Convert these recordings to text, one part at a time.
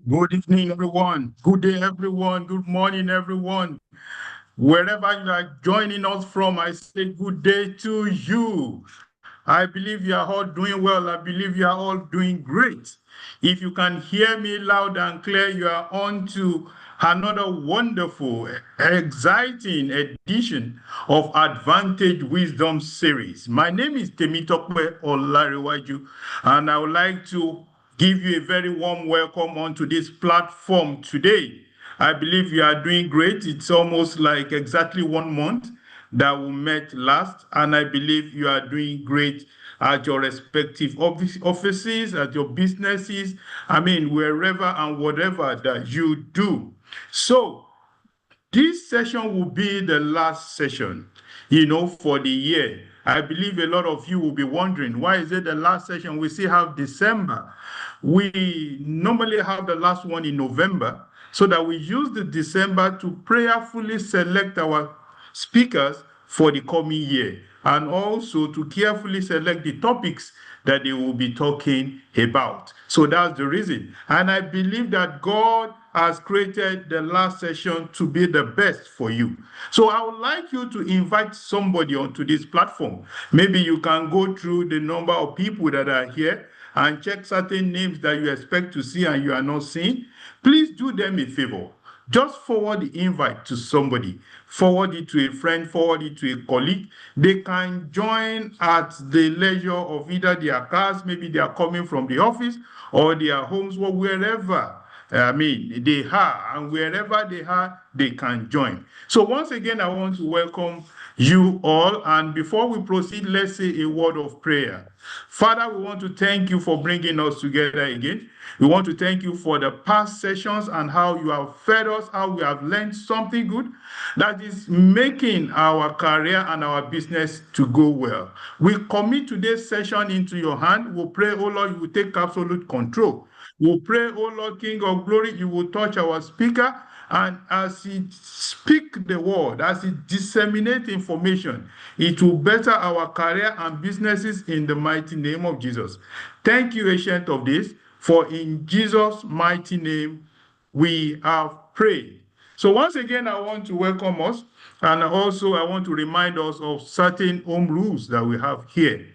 Good evening, everyone. Good day, everyone. Good morning, everyone. Wherever you are joining us from, I say good day to you. I believe you are all doing well. I believe you are all doing great. If you can hear me loud and clear, you are on to another wonderful, exciting edition of Advantage Wisdom Series. My name is Temitope Olarewaju, and I would like to give you a very warm welcome onto this platform today. I believe you are doing great. It's almost like exactly 1 month that we met last, and I believe you are doing great at your respective offices, at your businesses, wherever and whatever that you do. So, this session will be the last session, for the year. I believe a lot of you will be wondering, why is it the last session? We still have December. We normally have the last one in November, so that we use the December to prayerfully select our speakers for the coming year, and also to carefully select the topics that they will be talking about. So that's the reason. And I believe that God has created the last session to be the best for you. So I would like you to invite somebody onto this platform. Maybe you can go through the number of people that are here and check certain names that you expect to see and you are not seeing. Please do them a favor. Just forward the invite to somebody. Forward it to a friend, forward it to a colleague. They can join at the leisure of either their cars, maybe they are coming from the office, or their homes, or wherever they are, and wherever they are, they can join. So once again, I want to welcome you all. And before we proceed, let's say a word of prayer. Father, we want to thank you for bringing us together again. We want to thank you for the past sessions and how you have fed us, how we have learned something good that is making our career and our business to go well. We commit today's session into your hand. We pray, oh Lord, you will take absolute control. We pray, oh Lord, King of glory, you will touch our speaker, and as he speak the word, as he disseminate information, it will better our career and businesses in the mighty name of Jesus. Thank you, Ancient of Days, for in Jesus' mighty name we have prayed. So once again, I want to welcome us, and also I want to remind us of certain home rules that we have here.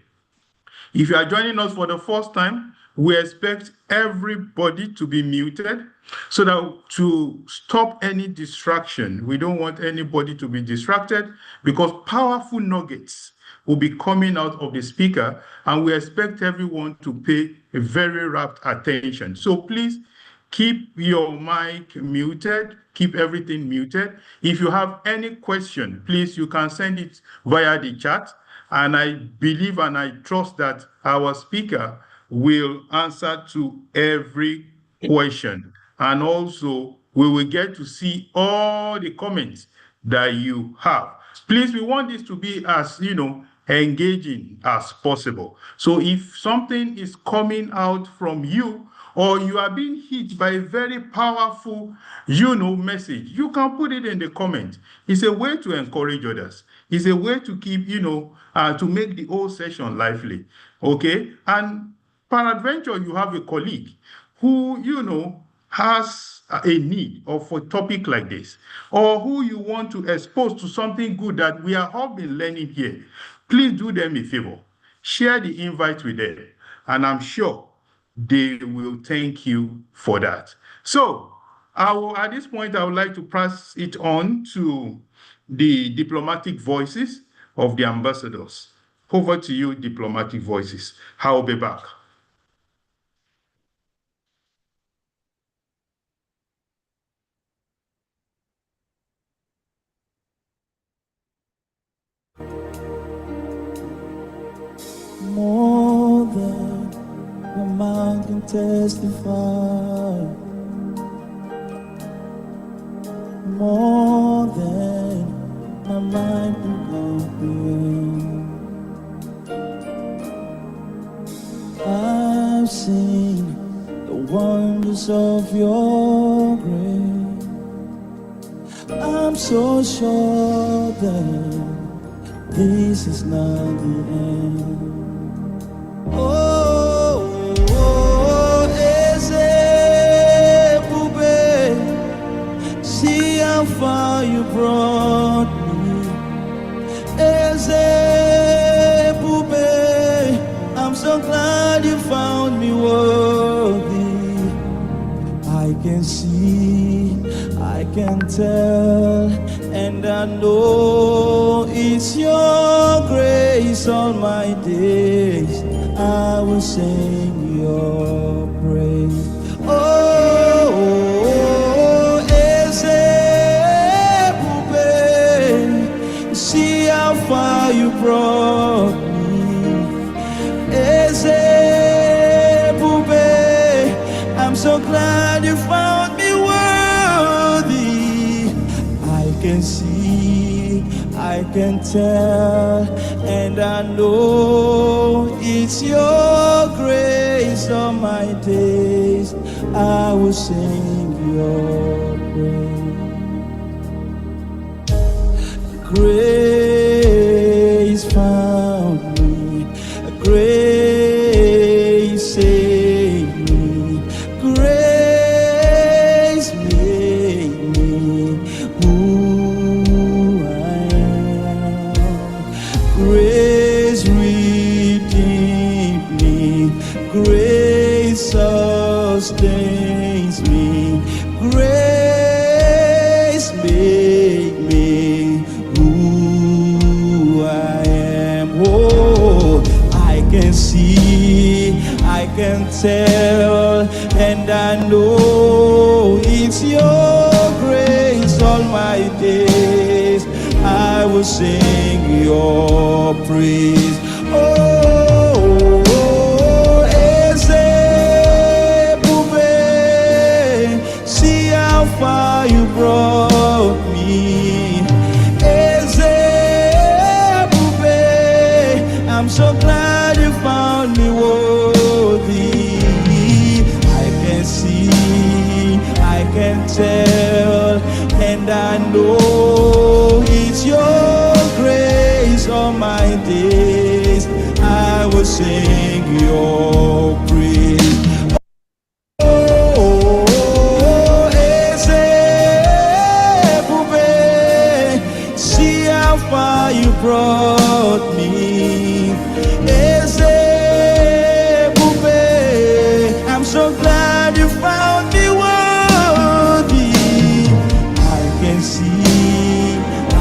If you are joining us for the first time, we expect everybody to be muted so that to stop any distraction. We don't want anybody to be distracted, because powerful nuggets will be coming out of the speaker, and we expect everyone to pay a very rapt attention. So please keep your mic muted, keep everything muted. If you have any question, please, you can send it via the chat. And I believe and I trust that our speaker will answer to every question. And also, we will get to see all the comments that you have. Please, we want this to be as, engaging as possible. So if something is coming out from you, or you are being hit by a very powerful, message, you can put it in the comment. It's a way to encourage others. It's a way to keep, to make the whole session lively. Okay? And peradventure, you have a colleague who, has a need of a topic like this, or who you want to expose to something good that we have all been learning here. Please do them a favor. Share the invite with them, and I'm sure they will thank you for that. So, at this point, I would like to pass it on to the diplomatic voices of the ambassadors. Over to you, diplomatic voices. I'll be back. More than a mouth can testify, more than my mind can comprehend. I've seen the wonders of your grace. I'm so sure that this is not the end. Oh, eze can see, I can tell, and I know it's your grace all my days. I will sing your praise. Oh, Ezebube, see how far you brought me. Ezebube, I'm so glad you found me worthy. I can see, I can tell, and I know it's your grace all my days. I will sing your praise. Grace found me, grace saved me, grace made me who I am. Grace redeemed me, grace sustains me, grace made me who I am. Oh, I can see, I can tell, and I know it's your grace all my days. I will sing your praise. Oh, Ezebube, see how far you brought me. Ezebube, I'm so glad you found me worthy. I can see, I can tell, and I know it's your grace all my days. I will sing your praise. Oh, Ezebube, see how far you brought me. Ezebube, I'm so glad you found me worthy. I can see,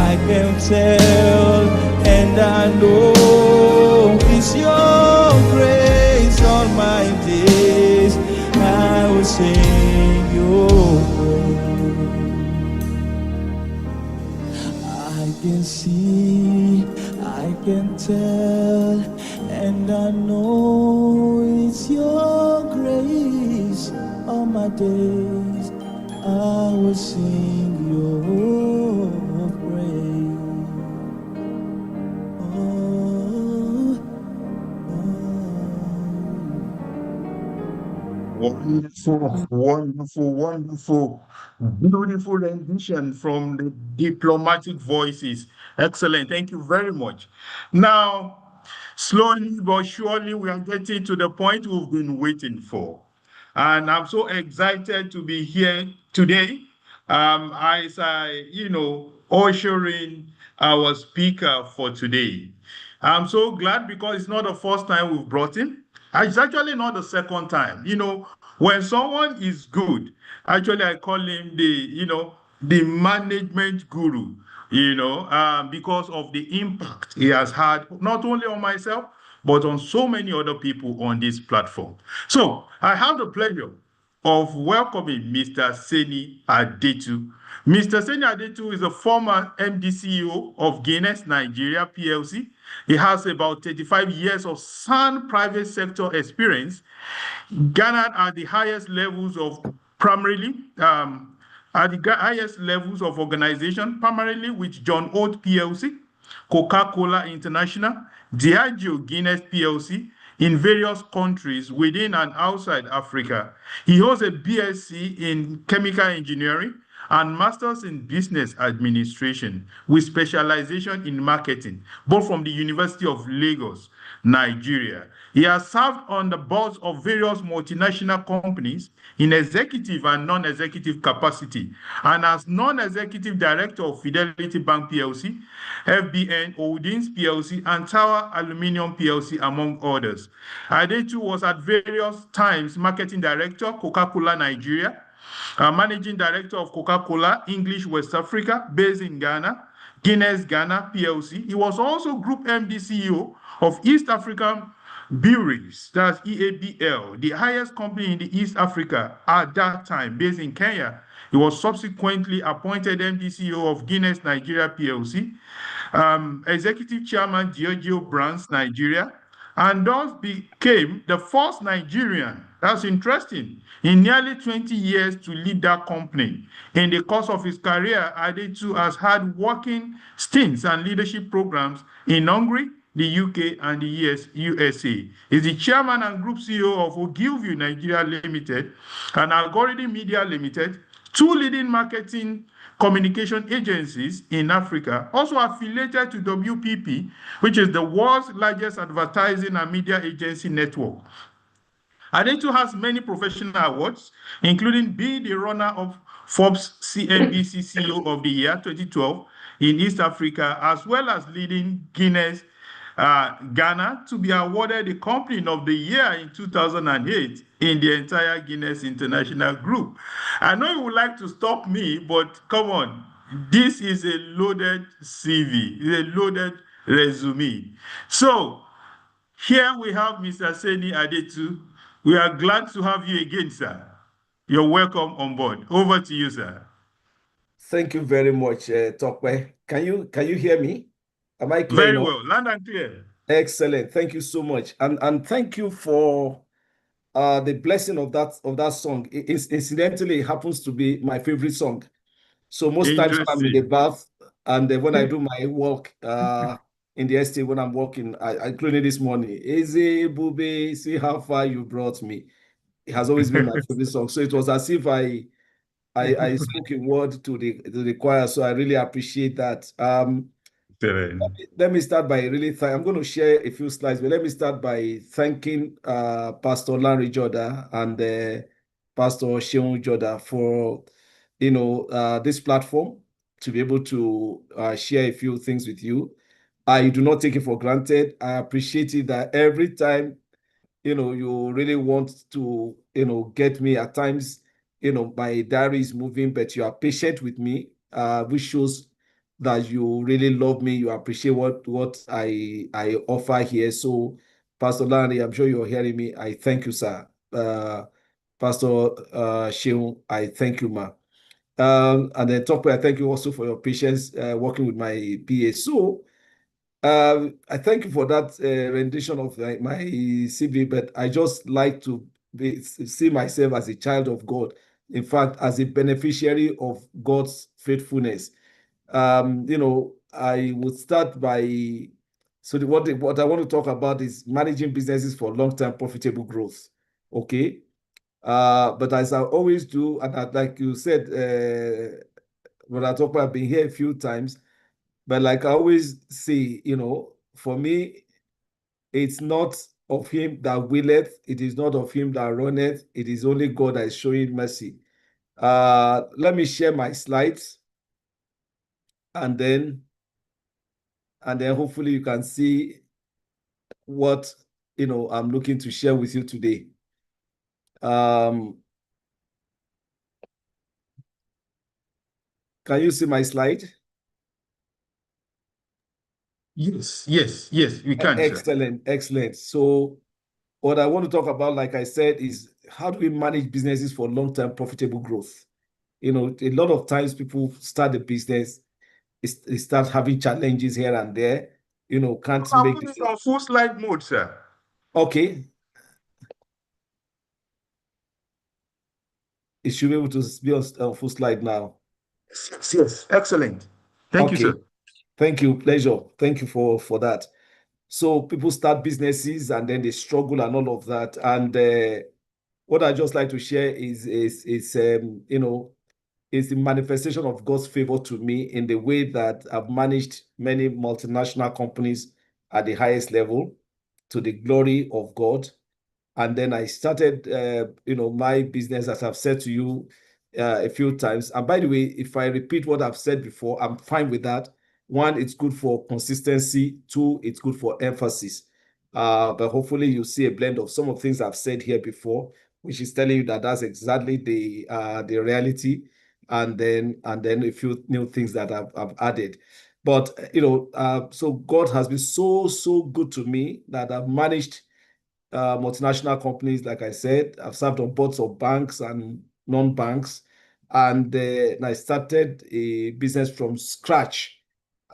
I can tell, and I know it's your grace all my days. I will sing your praise. I can see, I can tell, and I know it's your grace all my days. I will sing your praise. Wonderful, wonderful, wonderful, beautiful rendition from the diplomatic voices. Excellent. Thank you very much. Now, slowly but surely, we are getting to the point we've been waiting for. And I'm so excited to be here today as usher in our speaker for today. I'm so glad because it's not the first time we've brought him. It's actually not the second time. When someone is good, actually I call him the management guru, because of the impact he has had, not only on myself, but on so many other people on this platform. So I have the pleasure of welcoming Mr. Seni Adetu. Mr. Seni Adetu is a former MD CEO of Guinness Nigeria PLC. He has about 35 years of sound private sector experience, garnered at the highest levels of organization, primarily with John Oat PLC, Coca-Cola International, Diageo Guinness PLC, in various countries within and outside Africa. He holds a BSc in chemical engineering and Masters in Business Administration with specialization in marketing, both from the University of Lagos, Nigeria. He has served on the boards of various multinational companies in executive and non-executive capacity, and as non-executive director of Fidelity Bank PLC, FBN Holdings PLC, and Tower Aluminium PLC, among others. Adetu was at various times marketing director, Coca-Cola Nigeria, Managing Director of Coca-Cola English West Africa, based in Ghana, Guinness Ghana PLC. He was also Group MD CEO of East African Breweries, that's EABL, the highest company in the East Africa at that time, based in Kenya. He was subsequently appointed MD CEO of Guinness Nigeria PLC, Executive Chairman Diageo Brands Nigeria, and thus became the first Nigerian, that's interesting, in nearly 20 years to lead that company. In the course of his career, Adetu has had working stints and leadership programs in Hungary, the UK, and the USA. He's the chairman and group CEO of Ogilvy Nigeria Limited and Algorithm Media Limited, two leading marketing communication agencies in Africa, also affiliated to WPP, which is the world's largest advertising and media agency network. Adetu has many professional awards, including being the runner-up Forbes CNBC CEO of the Year 2012 in East Africa, as well as leading Guinness Ghana to be awarded the Company of the Year in 2008 in the entire Guinness International Group. I know you would like to stop me, but come on, this is a loaded CV, it's a loaded resume. So here we have Mr. Seni Adetu. We are glad to have you again, sir. You're welcome on board. Over to you, sir. Thank you very much, Tokwe. Can you hear me? Am I clear? Very well, loud and clear. Excellent. Thank you so much, and thank you for the blessing of that song. Incidentally, it happens to be my favorite song. So most times when I'm in the bath and when I do my work in the estate when I'm walking, I including this morning, Eze Bube, see how far you brought me. It has always been my favorite song. So it was as if I spoke a word to the choir. So I really appreciate that. Let me start by I'm going to share a few slides, but let me start by thanking Pastor Larry Joda and Pastor Sheung Joda for this platform to be able to share a few things with you. I do not take it for granted. I appreciate it that every time you really want to get me. At times my diary is moving, but you are patient with me, which shows that you really love me. You appreciate what I offer here. So Pastor Larry, I'm sure you're hearing me. I thank you, sir. Pastor Sheung, I thank you, ma. And then Tokwe, I thank you also for your patience working with my PA. So I thank you for that rendition of my CV, but I just like to see myself as a child of God. In fact, as a beneficiary of God's faithfulness. I would start by, what I want to talk about is managing businesses for long-term profitable growth. Okay. But as I always do, and like you said, when I talk about, I've been here a few times, but like I always say, for me, it's not of him that willeth, it is not of him that runneth, it is only God that is showing mercy. Let me share my slides, and then hopefully you can see what I'm looking to share with you today. Can you see my slide? Yes, we can. Excellent. So what I want to talk about, like I said, is how do we manage businesses for long-term profitable growth? A lot of times people start a business, they start having challenges here and there, can't make it on full slide mode, sir. Okay. It should be able to be on full slide now. Yes. Excellent. Thank you, sir. Thank you. Pleasure. Thank you for that. So people start businesses and then they struggle and all of that. And what I just like to share is the manifestation of God's favor to me in the way that I've managed many multinational companies at the highest level to the glory of God. And then I started, my business, as I've said to you a few times. And by the way, if I repeat what I've said before, I'm fine with that. One, it's good for consistency. Two, it's good for emphasis. But hopefully you see a blend of some of the things I've said here before which is telling you that that's exactly the reality, and then a few new things that I've added. But so God has been so good to me that I've managed multinational companies. Like I said, I've served on boards of banks and non-banks, and I started a business from scratch.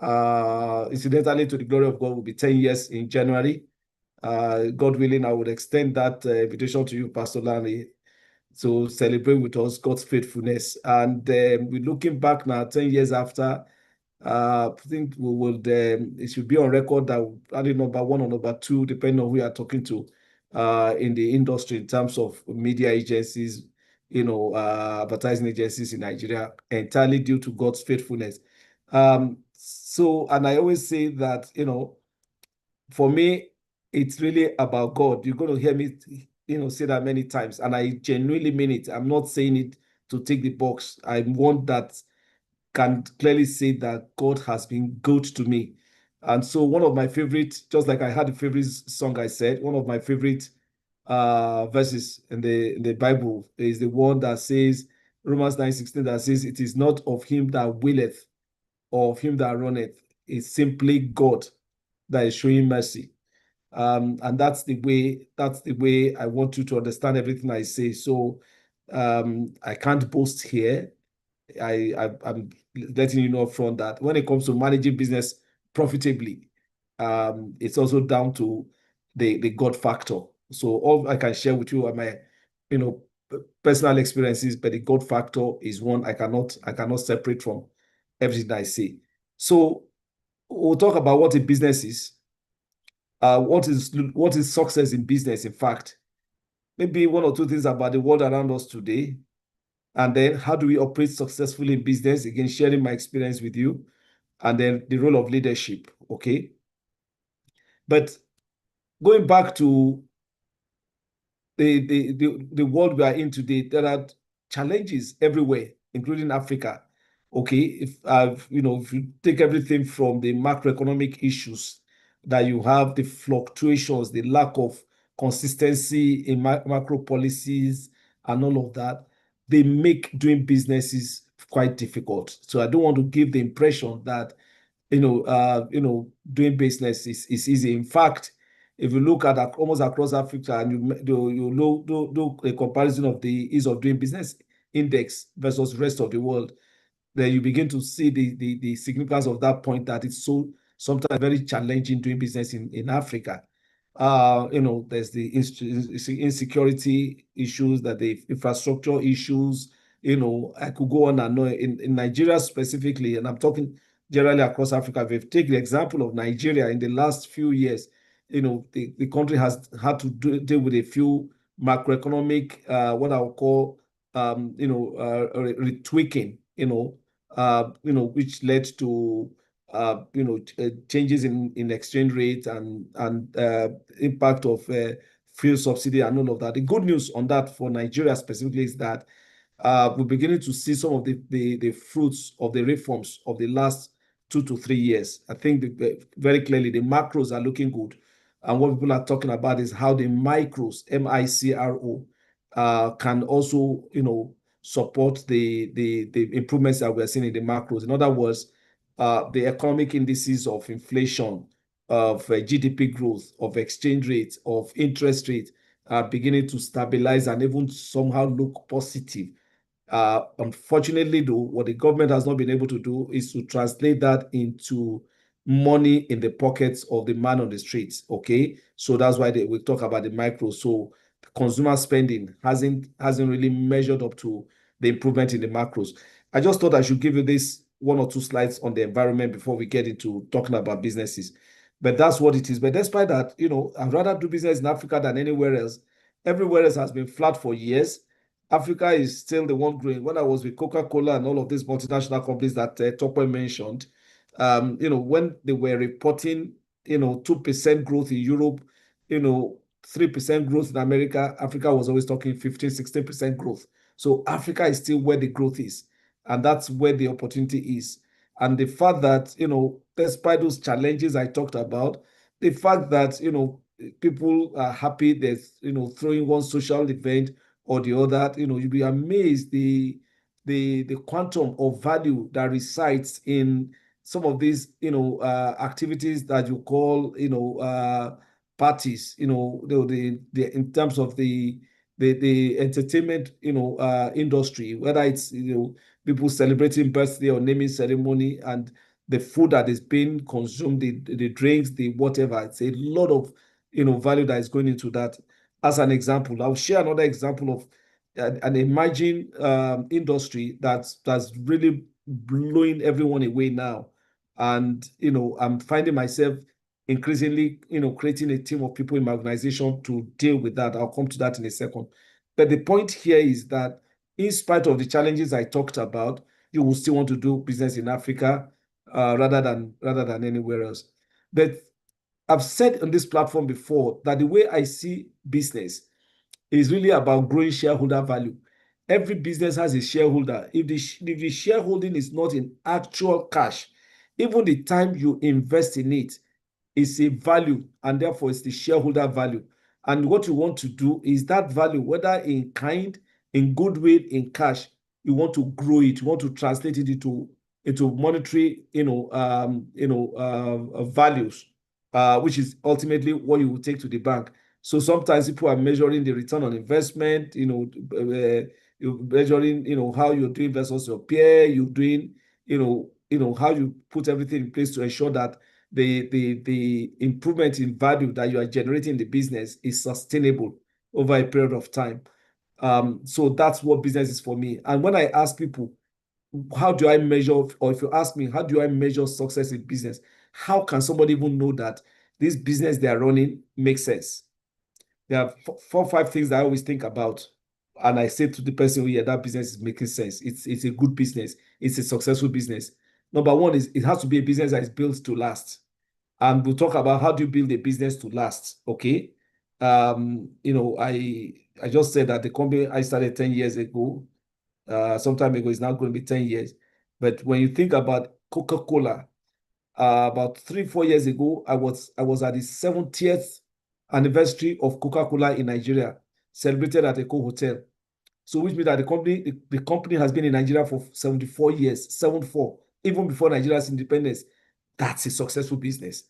Incidentally, to the glory of God, will be 10 years in January. God willing, I would extend that invitation to you, Pastor Lanny, to celebrate with us God's faithfulness. And we're looking back now, 10 years after. I think we will. It should be on record that adding number one or number two, depending on who you are talking to, in the industry in terms of media agencies, advertising agencies in Nigeria, entirely due to God's faithfulness. And I always say that, for me, it's really about God. You're going to hear me, say that many times, and I genuinely mean it. I'm not saying it to tick the box. I want that can clearly say that God has been good to me. And so one of my favorite, just like I had a favorite song, I said, one of my favorite verses in the Bible is the one that says, Romans 9:16, that says, it is not of him that willeth or of him that runneth, it's simply God that is showing mercy. And that's the way I want you to understand everything I say. So I can't boast here. I'm letting you know upfront that when it comes to managing business profitably, it's also down to the God factor. So all I can share with you are my, personal experiences, but the God factor is one I cannot separate from everything I say. So we'll talk about what a business is. What is success in business? In fact, maybe one or two things about the world around us today. And then how do we operate successfully in business? Again, sharing my experience with you. And then the role of leadership, okay? But going back to the world we are in today, there are challenges everywhere, including Africa, okay? If you take everything from the macroeconomic issues that you have, the fluctuations, the lack of consistency in macro policies and all of that, they make doing businesses quite difficult. So I don't want to give the impression that doing business is easy. In fact, if you look at almost across Africa and you do a comparison of the ease of doing business index versus the rest of the world, then you begin to see the significance of that point, that it's so sometimes very challenging doing business in Africa. There's the insecurity issues, that the infrastructure issues. I could go on and on. In Nigeria specifically, and I'm talking generally across Africa. If you take the example of Nigeria, in the last few years, the country has had to deal with a few macroeconomic, what I would call, retweaking, which led to changes in exchange rate and impact of fuel subsidy and all of that. The good news on that for Nigeria specifically is that we're beginning to see some of the fruits of the reforms of the last 2 to 3 years. I think very clearly the macros are looking good. And what people are talking about is how the micros, MICRO, can also, support the improvements that we're seeing in the macros. In other words, the economic indices of inflation, of GDP growth, of exchange rate, of interest rate are beginning to stabilize and even somehow look positive. Unfortunately, though, what the government has not been able to do is to translate that into money in the pockets of the man on the streets. Okay, so that's why we talk about the micro. So consumer spending hasn't really measured up to the improvement in the macros. I just thought I should give you this 1 or 2 slides on the environment before we get into talking about businesses. But that's what it is. But despite that, I'd rather do business in Africa than anywhere else. Everywhere else has been flat for years. Africa is still the one growing. When I was with Coca-Cola and all of these multinational companies that Topper mentioned, when they were reporting, 2% growth in Europe, 3% growth in America, Africa was always talking 15, 16% growth. So Africa is still where the growth is, and that's where the opportunity is. And the fact that, despite those challenges I talked about, the fact that, people are happy they're, throwing one social event or the other, you'll be amazed the quantum of value that resides in some of these, activities that you call, parties, the in terms of the entertainment, industry, whether it's, people celebrating birthday or naming ceremony, and the food that is being consumed, the drinks, the whatever. It's a lot of, value that is going into that. As an example, I'll share another example of an emerging industry that's really blowing everyone away now. And, I'm finding myself increasingly, creating a team of people in my organization to deal with that. I'll come to that in a second. But the point here is that in spite of the challenges I talked about, you will still want to do business in Africa rather than anywhere else. But I've said on this platform before that the way I see business is really about growing shareholder value. Every business has a shareholder. If the shareholding is not in actual cash, even the time you invest in it is a value, and therefore it's the shareholder value. And what you want to do is that value, whether in kind, in goodwill, in cash, you want to grow it. You want to translate it into monetary, values, which is ultimately what you will take to the bank. So sometimes people are measuring the return on investment, you're measuring, how you're doing versus your peer, you're doing, how you put everything in place to ensure that the improvement in value that you are generating in the business is sustainable over a period of time. So that's what business is for me. And when I ask people, how do I measure, or if you ask me, how do I measure success in business? How can somebody even know that this business they are running makes sense? There are 4 or 5 things that I always think about. And I say to the person, yeah, that business is making sense. It's a good business. It's a successful business. Number one is it has to be a business that is built to last. And we'll talk about how do you build a business to last, okay? I just said that the company I started 10 years ago, some time ago, is now going to be 10 years. But when you think about Coca-Cola, about 3 or 4 years ago, I was at the 70th anniversary of Coca-Cola in Nigeria, celebrated at Eco Hotel. So which means that the company has been in Nigeria for 74 years, 74, even before Nigeria's independence. That's a successful business.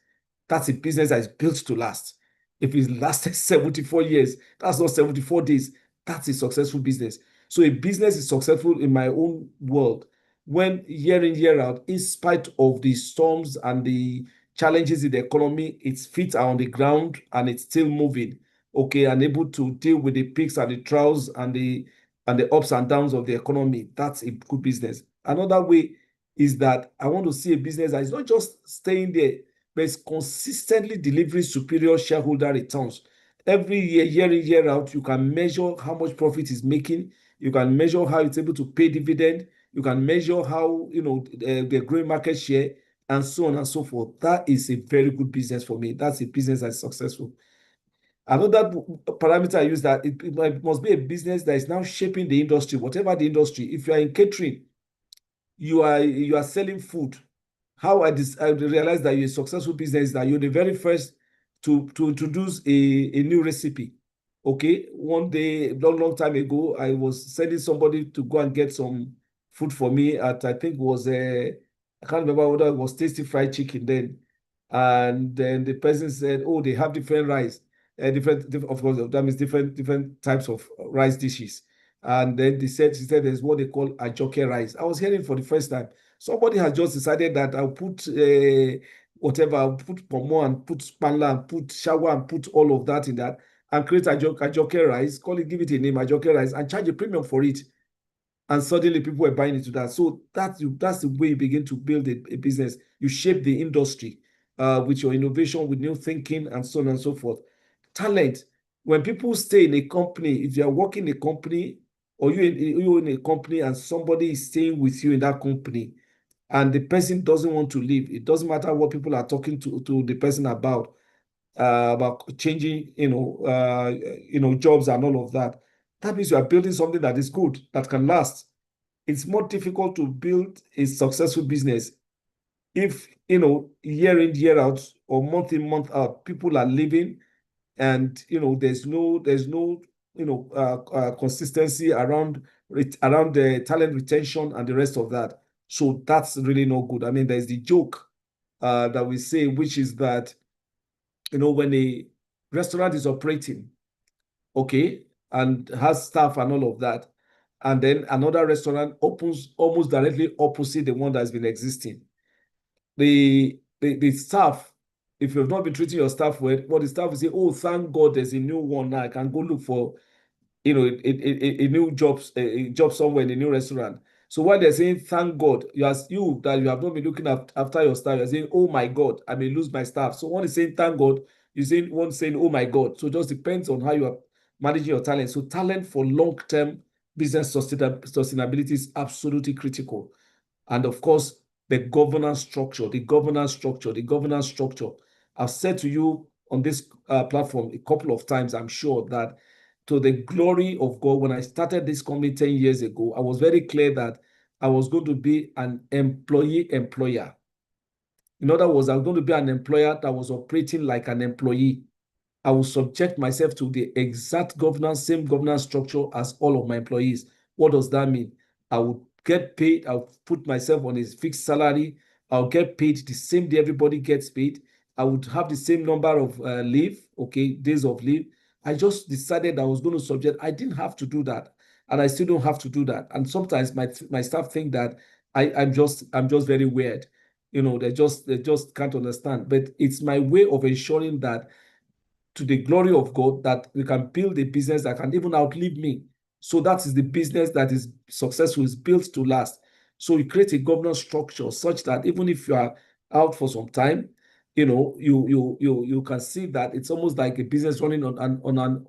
That's a business that is built to last. If it lasted 74 years, that's not 74 days. That's a successful business. So a business is successful in my own world when year in, year out, in spite of the storms and the challenges in the economy, its feet are on the ground and it's still moving, okay, and able to deal with the peaks and the troughs and the ups and downs of the economy. That's a good business. Another way is that I want to see a business that is not just staying there, but it's consistently delivering superior shareholder returns. Every year in, year out, you can measure how much profit it's making. You can measure how it's able to pay dividend. You can measure how, they're growing market share, and so on and so forth. That is a very good business for me. That's a business that's successful. Another parameter I use that it must be a business that is now shaping the industry, whatever the industry. If you are in catering, you are selling food. How I realized that you're a successful business, that you're the very first to introduce a new recipe. Okay, one day, long time ago, I was sending somebody to go and get some food for me at, I think it was I can't remember whether it was Tasty Fried Chicken then. And then the person said, oh, they have different rice, different, of course, that means different types of rice dishes. And then she said there's what they call ajoke rice. I was hearing for the first time. Somebody has just decided that I'll put whatever, I'll put pomo and put spanla and put shawa and put all of that in that and create ajoke rice, give it a name, ajoke rice, and charge a premium for it. And suddenly people were buying into that. So that's the way you begin to build a business. You shape the industry with your innovation, with new thinking, and so on and so forth. Talent. When people stay in a company, if you are working in a company, or you're in a company and somebody is staying with you in that company, and the person doesn't want to leave, it doesn't matter what people are talking to the person about changing, jobs and all of that. That means you are building something that is good, that can last. It's more difficult to build a successful business if, year in, year out, or month in, month out, people are leaving, and there's no consistency around the talent retention and the rest of that. So that's really no good. I mean, there's the joke that we say, which is that, when a restaurant is operating, okay, and has staff and all of that, and then another restaurant opens almost directly opposite the one that's been existing. The staff, if you've not been treating your staff well, what the staff will say, oh, thank God there's a new one now. I can go look for a new job, a job somewhere in a new restaurant. So while they're saying thank God, you have not been looking after your staff, you're saying, oh my God, I may lose my staff. So one is saying thank God, one saying, oh my God. So it just depends on how you are managing your talent. So talent for long-term business sustainability is absolutely critical. And of course, the governance structure. I've said to you on this platform a couple of times, I'm sure, that to the glory of God, when I started this company 10 years ago, I was very clear that I was going to be an employer. In other words, I was going to be an employer that was operating like an employee. I will subject myself to the exact same governance structure as all of my employees. What does that mean? I will get paid. I'll put myself on a fixed salary. I'll get paid the same day everybody gets paid. I would have the same number of days of leave. I just decided I was going to subject. I didn't have to do that, and I still don't have to do that. And sometimes my staff think that I'm just very weird. They just can't understand. But it's my way of ensuring that, to the glory of God, that we can build a business that can even outlive me. So that is the business that is successful, is built to last. So you create a governance structure such that even if you are out for some time, you can see that it's almost like a business running on an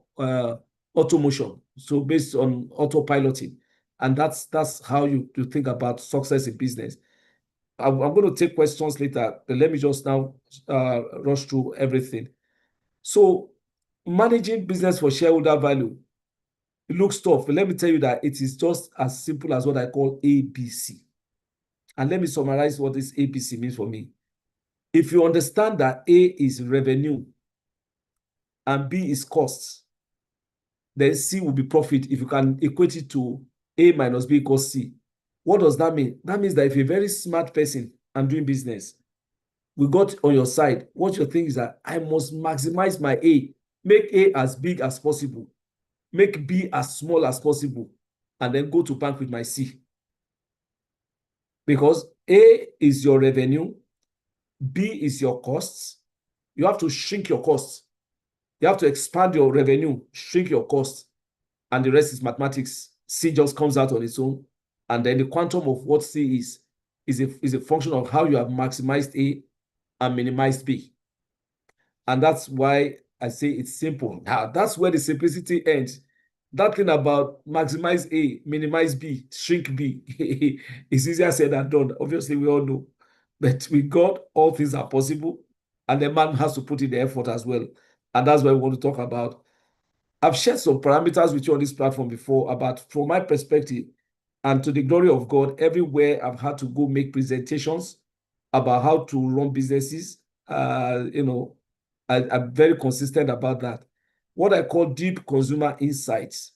automotion. So based on autopiloting, and that's how you think about success in business. I'm going to take questions later, but let me just now rush through everything. So managing business for shareholder value, it looks tough, but let me tell you that it is just as simple as what I call ABC. And let me summarize what this ABC means for me. If you understand that A is revenue and B is costs, then C will be profit if you can equate it to A minus B equals C. What does that mean? That means that if you're a very smart person and doing business, we got on your side, what you think is that I must maximize my A, make A as big as possible, make B as small as possible, and then go to bank with my C. Because A is your revenue, B is your costs. You have to shrink your costs. You have to expand your revenue, shrink your costs, and the rest is mathematics. C just comes out on its own. And then the quantum of what C is a function of how you have maximized A and minimized B. And that's why I say it's simple. Now, that's where the simplicity ends. That thing about maximize A, minimize B, shrink B is easier said than done. Obviously, we all know. But with God, all things are possible. And the man has to put in the effort as well. And that's what we want to talk about. I've shared some parameters with you on this platform before about, from my perspective, and to the glory of God, everywhere I've had to go make presentations about how to run businesses, I'm very consistent about that. What I call deep consumer insights.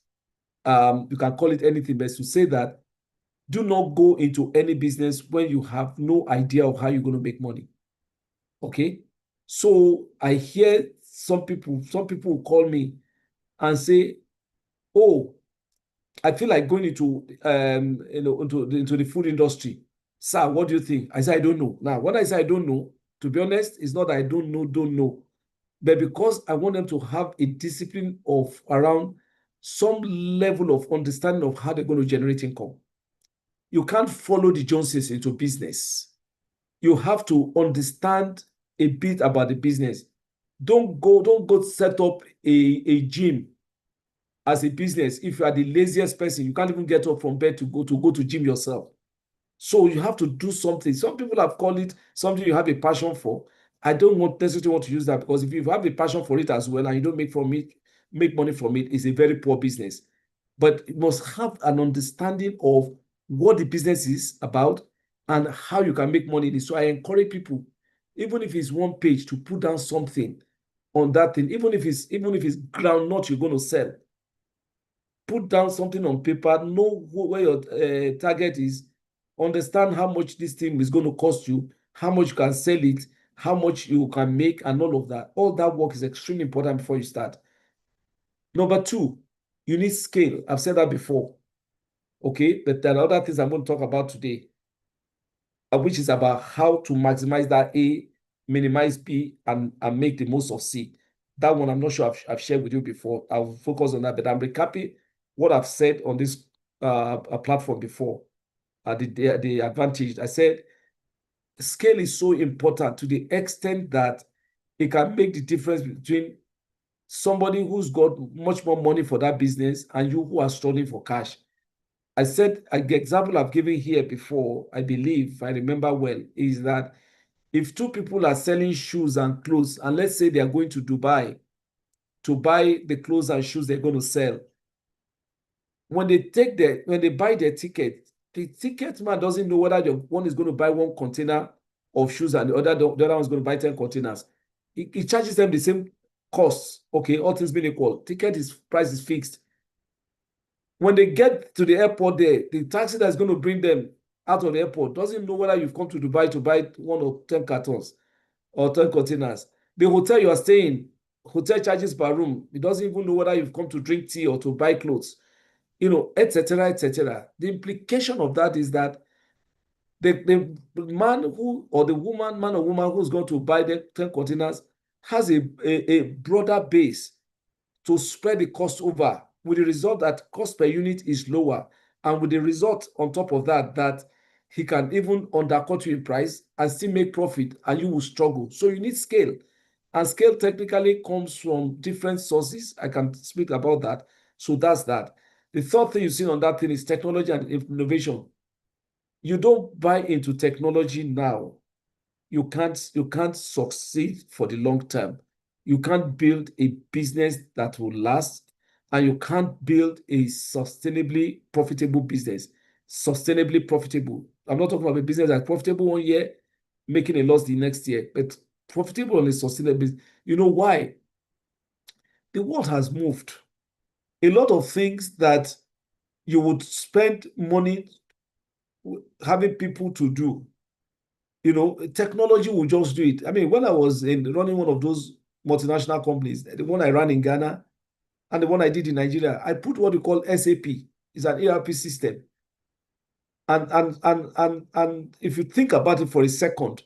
You can call it anything, but to say that do not go into any business when you have no idea of how you're going to make money. Okay? So I hear some people will call me and say, oh, I feel like going into the food industry. Sir, what do you think? I say, I don't know. Now, when I say I don't know, to be honest, it's not that I don't know. But because I want them to have a discipline of around some level of understanding of how they're going to generate income. You can't follow the Joneses into business. You have to understand a bit about the business. Don't go set up a gym as a business. If you are the laziest person, you can't even get up from bed to go to gym yourself. So you have to do something. Some people have called it something you have a passion for. I don't necessarily want to use that, because if you have a passion for it as well and you don't make money from it, it's a very poor business. But you must have an understanding of what the business is about and how you can make money in it. So I encourage people, even if it's one page, to put down something on that thing, even if it's groundnut you're going to sell. put down something on paper, know where your target is, understand how much this thing is going to cost you, how much you can sell it, how much you can make, and all of that. All that work is extremely important before you start. Number two, you need scale. I've said that before. Okay, but there are other things I'm going to talk about today, which is about how to maximize that A, minimize B, and make the most of C. That one I'm not sure I've shared with you before. I'll focus on that, but I'm recapping what I've said on this platform before. The advantage. I said scale is so important to the extent that it can make the difference between somebody who's got much more money for that business and you who are struggling for cash. I said the example I've given here before, I believe, if I remember well, is that if two people are selling shoes and clothes, and let's say they are going to Dubai to buy the clothes and shoes they're going to sell, when they buy their ticket, the ticket man doesn't know whether the one is going to buy one container of shoes and the other one's going to buy 10 containers. He charges them the same costs. Okay, all things being equal, price is fixed. When they get to the airport there, the taxi that's going to bring them out of the airport doesn't know whether you've come to Dubai to buy 1 or 10 cartons or 10 containers. The hotel you are staying, hotel charges per room, it doesn't even know whether you've come to drink tea or to buy clothes, etc., etc. The implication of that is that the man who, or the woman, man or woman who's going to buy the 10 containers has a broader base to spread the cost over, with the result that cost per unit is lower, and with the result on top of that he can even undercut you in price and still make profit, and you will struggle. So you need scale, and scale technically comes from different sources. I can speak about that. So that's that. The third thing you see on that thing is technology and innovation. You don't buy into technology now, you can't succeed for the long term. You can't build a business that will last, and you can't build a sustainably profitable business. Sustainably profitable. I'm not talking about a business that's profitable 1 year, making a loss the next year, but profitable on a sustainable business. You know why? The world has moved. A lot of things that you would spend money having people to do, technology will just do it. I mean, when I was running one of those multinational companies, the one I ran in Ghana and the one I did in Nigeria, I put what we call SAP. It's an ERP system. And if you think about it for a second,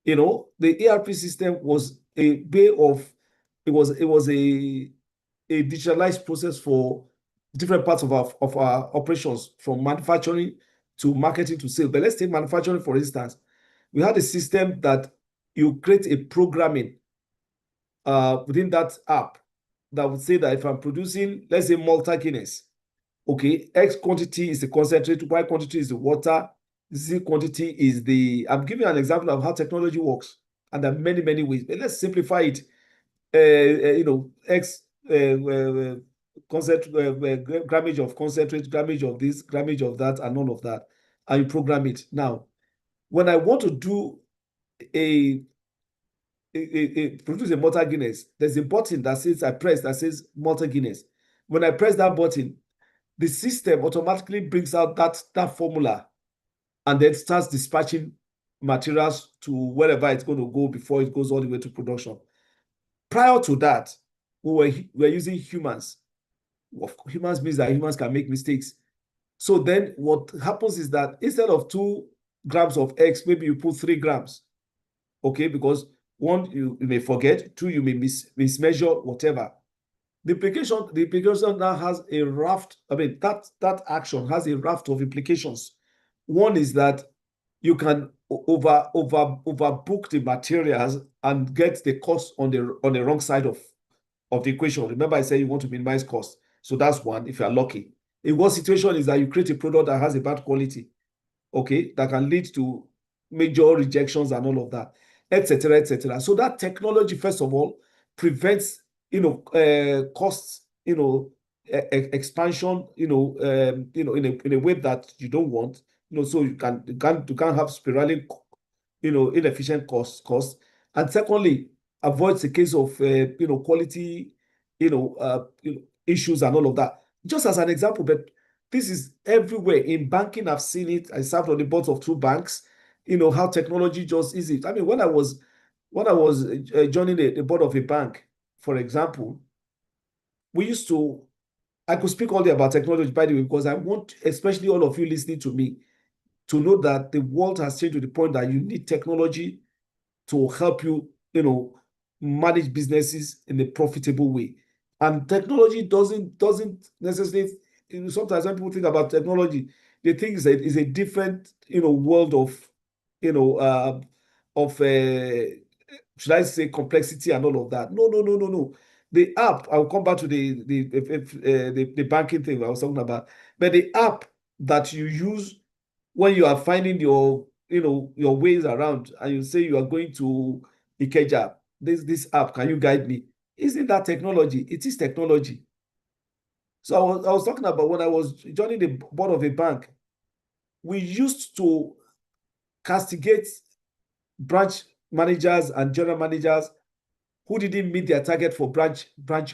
the ERP system was a way of, it was a digitalized process for different parts of our operations, from manufacturing to marketing to sales. But let's take manufacturing, for instance. We had a system that you create a programming within that app that would say that if I'm producing, let's say, Malta Guinness, okay, X quantity is the concentrate, Y quantity is the water, Z quantity is the... I'm giving an example of how technology works, and there are many, many ways. But let's simplify it. X grammage of concentrate, grammage of this, grammage of that, and all of that, and you program it. Now, when I want to do produce a Malta Guinness, there's a button that says Malta Guinness. When I press that button, the system automatically brings out that formula, and then starts dispatching materials to wherever it's going to go before it goes all the way to production. Prior to that, we were using humans. Humans means that humans can make mistakes. So then what happens is that instead of 2 grams of X, maybe you put 3 grams. Okay, because 1, you may forget, 2, you may mismeasure, whatever. The implication now has a raft. I mean, that action has a raft of implications. One is that you can overbook the materials and get the cost on the wrong side of the equation. Remember, I said you want to minimize cost. So that's one, if you are lucky. A worse situation is that you create a product that has a bad quality, okay, that can lead to major rejections and all of that, etc., etc. So that technology, first of all, prevents costs, expansion, in a way that you don't want, so you can't have spiraling, inefficient costs. And secondly, avoids the case of quality, issues and all of that. just as an example, but this is everywhere. In banking, I've seen it. I served on the boards of 2 banks. How technology just is it. I mean, when I was joining the board of a bank, for example, I could speak all day about technology, by the way, because I want, especially all of you listening to me, to know that the world has changed to the point that you need technology to help you, manage businesses in a profitable way. And technology doesn't necessarily, sometimes when people think about technology, they think it's a different, world of, should I say, complexity and all of that. No. The app, I'll come back to the banking thing I was talking about, but the app that you use when you are finding your ways around, and you say you are going to Ikeja, this app, can you guide me? Isn't that technology? It is technology. So I was talking about when I was joining the board of a bank, we used to castigate branch managers and general managers who didn't meet their target for branch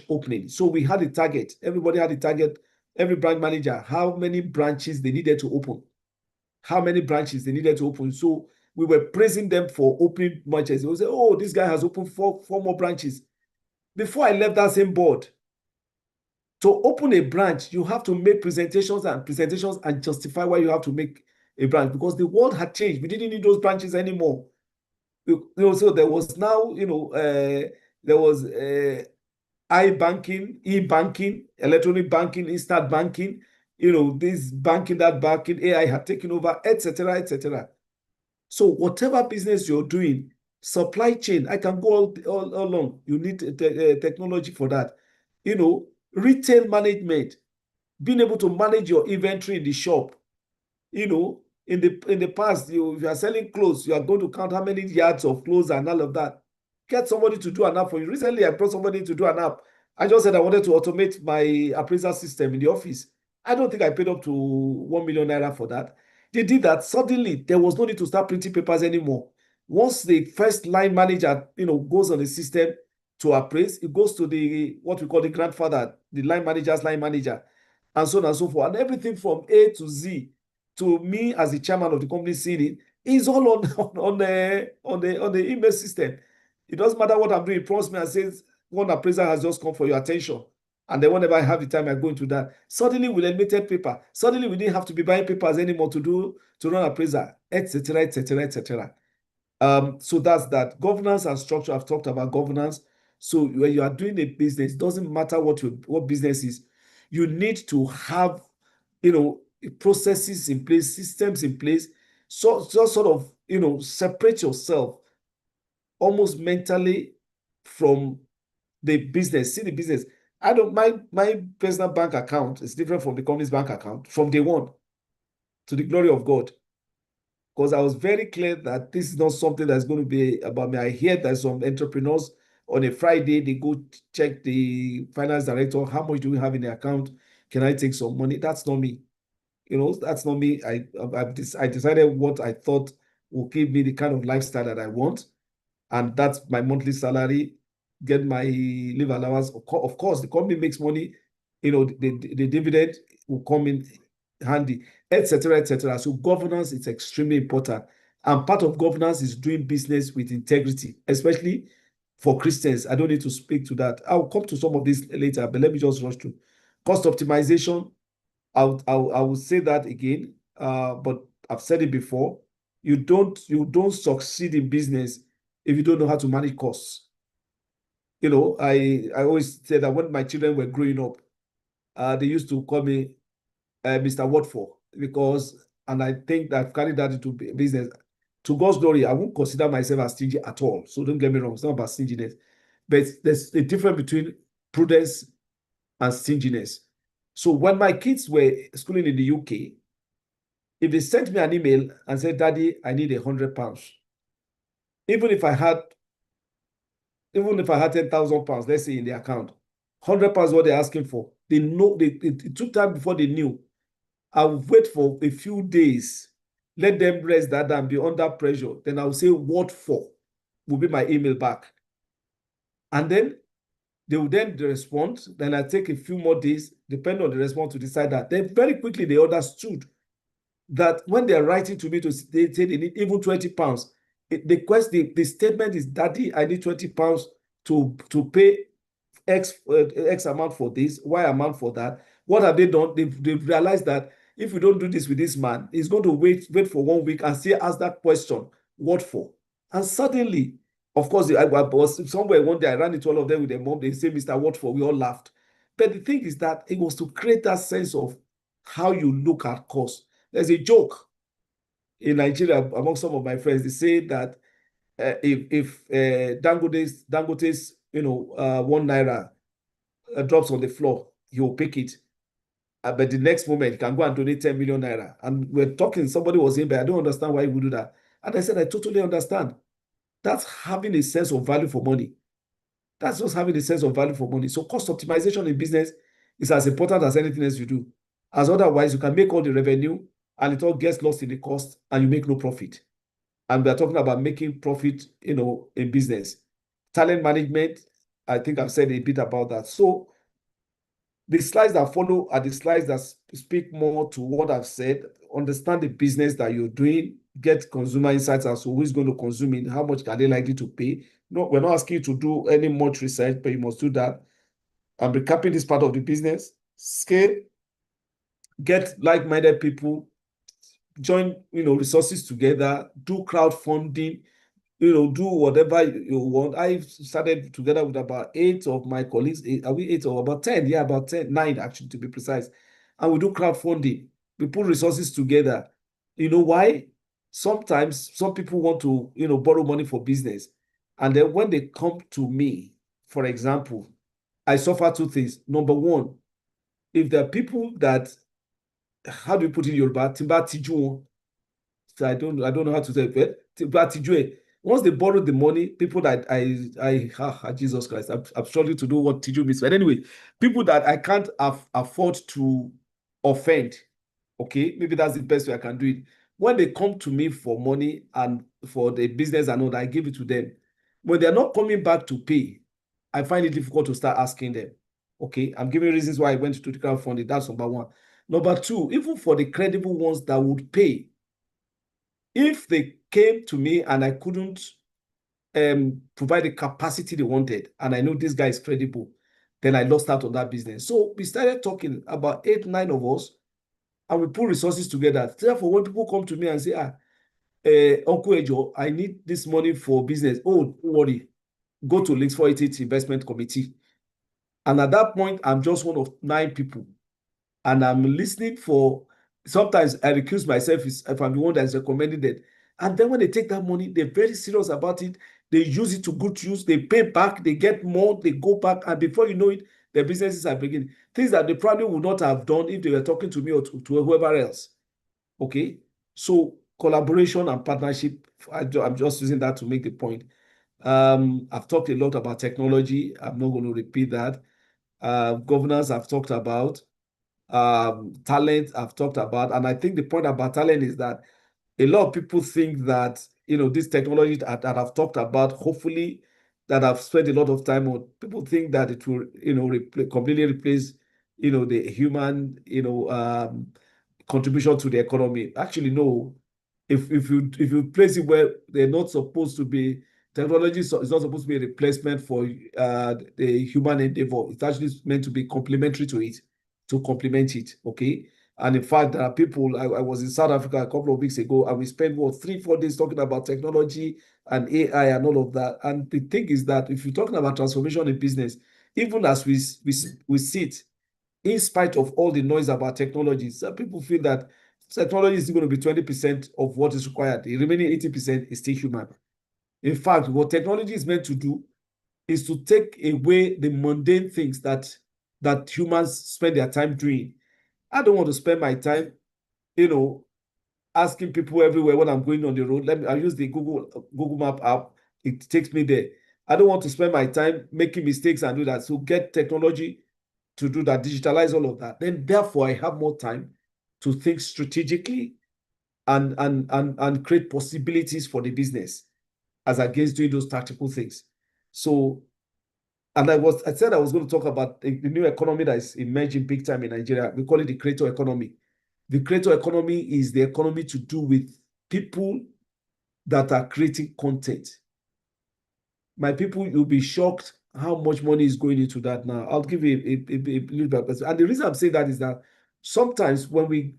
opening. So we had a target. Everybody had a target. Every branch manager, how many branches they needed to open. How many branches they needed to open. So we were praising them for opening branches. They would say, oh, this guy has opened four more branches. Before I left that same board, to open a branch, you have to make presentations and justify why you have to make a branch, because the world had changed. We didn't need those branches anymore. So there was now, there was iBanking, e-banking, electronic banking, instant banking, this banking, that banking, AI had taken over, etc., etc. So whatever business you're doing, supply chain, I can go all along. You need technology for that. Retail management, being able to manage your inventory in the shop. In the past, if you are selling clothes, you are going to count how many yards of clothes and all of that. Get somebody to do an app for you. Recently, I brought somebody to do an app. I just said I wanted to automate my appraisal system in the office. I don't think I paid up to 1 million naira for that. They did that. Suddenly, there was no need to start printing papers anymore. Once the first line manager, goes on the system to appraise, it goes to what we call the grandfather, the line manager's line manager, and so on and so forth. And everything from A to Z, to me as the chairman of the company seeing it, is all on the email system. It doesn't matter what I'm doing. It prompts me and says, one appraiser has just come for your attention. And then whenever I have the time, I go into that. Suddenly we eliminated paper. Suddenly we didn't have to be buying papers anymore to run appraiser, etc., etc., etc. So that's that. Governance and structure. I've talked about governance. So when you are doing a business, it doesn't matter what business is, you need to have, processes in place, systems in place. So just sort of, separate yourself almost mentally from the business. See the business. I don't my personal bank account is different from the company's bank account from day one, to the glory of God. Because I was very clear that this is not something that's going to be about me. I hear that some entrepreneurs on a Friday, they go check the finance director, how much do we have in the account? Can I take some money? That's not me. That's not me. I decided what I thought will give me the kind of lifestyle that I want. And that's my monthly salary, get my leave allowance. Of course, the company makes money, the dividend will come in handy, etc., etc. So governance is extremely important. And part of governance is doing business with integrity, especially for Christians. I don't need to speak to that. I'll come to some of this later, but let me just rush through. Cost optimization, I will say that again, but I've said it before. You don't succeed in business if you don't know how to manage costs. I always say that when my children were growing up, they used to call me Mr. Watford, and I think that I've carried that into business. To God's glory, I won't consider myself as stingy at all. So don't get me wrong, it's not about stinginess. But there's a difference between prudence and stinginess. So when my kids were schooling in the UK, if they sent me an email and said, Daddy, I need £100, even if I had 10,000 pounds, let's say, in the account, £100 what they're asking for. They know it took time before they knew. I'll wait for a few days, let them rest that and be under pressure. Then I'll say, what for? Will be my email back. And then They will then respond. Then I take a few more days, depending on the response, to decide that. Then very quickly they understood that when they're writing to me to say they need even 20 pounds, the statement is, Daddy, I need 20 pounds to pay X amount for this, Y amount for that. What have they done? They've realized that if we don't do this with this man, he's going to wait for 1 week and still ask that question, what for? And suddenly, of course, I was somewhere one day, I ran into all of them with their mom. They say, Mr. What for? We all laughed. But the thing is that it was to create that sense of how you look at cost. There's a joke in Nigeria among some of my friends. They say that if Dangote's ₦1 drops on the floor, he will pick it. But the next moment, he can go and donate 10 million naira. And we're talking, somebody was saying, but I don't understand why he would do that. And I said, I totally understand. That's having a sense of value for money. That's just having a sense of value for money. So cost optimization in business is as important as anything else you do. As otherwise, you can make all the revenue and it all gets lost in the cost and you make no profit. And we are talking about making profit, in business. Talent management, I think I've said a bit about that. So the slides that follow are the slides that speak more to what I've said. Understand the business that you're doing, get consumer insights as to who is going to consume it, how much are they likely to pay. No, we're not asking you to do any much research, but you must do that. I'm recapping this part of the business. Scale, get like-minded people, join, resources together, do crowdfunding, do whatever you want. I started together with about 8 of my colleagues. Are we 8 or about 10? Yeah, about 10, 9 actually, to be precise. And we do crowdfunding. We put resources together. You know why? Sometimes some people want to, borrow money for business. And then when they come to me, for example, I suffer 2 things. Number one, if there are people that, how do you put it in Yoruba? Timba tiju. So I don't know how to say it. Timba tiju. Once they borrow the money, people that Jesus Christ, I'm struggling to do what Tiju means. But anyway, people that I can't afford to offend, okay, maybe that's the best way I can do it. When they come to me for money and for the business and all that, I give it to them. When they're not coming back to pay, I find it difficult to start asking them. Okay, I'm giving reasons why I went to the crowdfunding. That's number one. Number two, even for the credible ones that would pay, if they came to me and I couldn't provide the capacity they wanted, and I know this guy is credible, then I lost out on that business. So we started talking about 8, 9 of us, and we put resources together. Therefore, when people come to me and say, Uncle Ejo, I need this money for business. Oh, don't worry. Go to Links 488 Investment Committee. And at that point, I'm just one of 9 people. And I'm listening for, sometimes I recuse myself if I'm the one that's recommending it. And then when they take that money, they're very serious about it. They use it to good use. They pay back. They get more. They go back. And before you know it, their businesses are beginning. Things that they probably would not have done if they were talking to me or to whoever else. Okay? So collaboration and partnership, I'm just using that to make the point. I've talked a lot about technology. I'm not going to repeat that. Governance, I've talked about. Talent, I've talked about. And I think the point about talent is that a lot of people think that, this technology that I've talked about, hopefully, that I've spent a lot of time on, people think that it will, completely replace, the human, contribution to the economy. Actually, no. If you place it where they're not supposed to be, technology is not supposed to be a replacement for the human endeavor. It's actually meant to be complementary to it, to complement it. Okay. And in fact, there are people, I was in South Africa a couple of weeks ago, and we spent 3-4 days talking about technology and AI and all of that. And the thing is that if you're talking about transformation in business, even as we sit, in spite of all the noise about technology, some people feel that technology is going to be 20% of what is required. The remaining 80% is still human. In fact, what technology is meant to do is to take away the mundane things that humans spend their time doing. I don't want to spend my time, asking people everywhere when I'm going on the road. I use the Google Map app. It takes me there. I don't want to spend my time making mistakes and do that. So get technology to do that, digitalize all of that. Then therefore, I have more time to think strategically and create possibilities for the business as against doing those tactical things. So And I said I was going to talk about the new economy that is emerging big time in Nigeria. We call it the creator economy. The creator economy is the economy to do with people that are creating content. My people, you'll be shocked how much money is going into that now. I'll give you a little bit. And the reason I'm saying that is that sometimes when we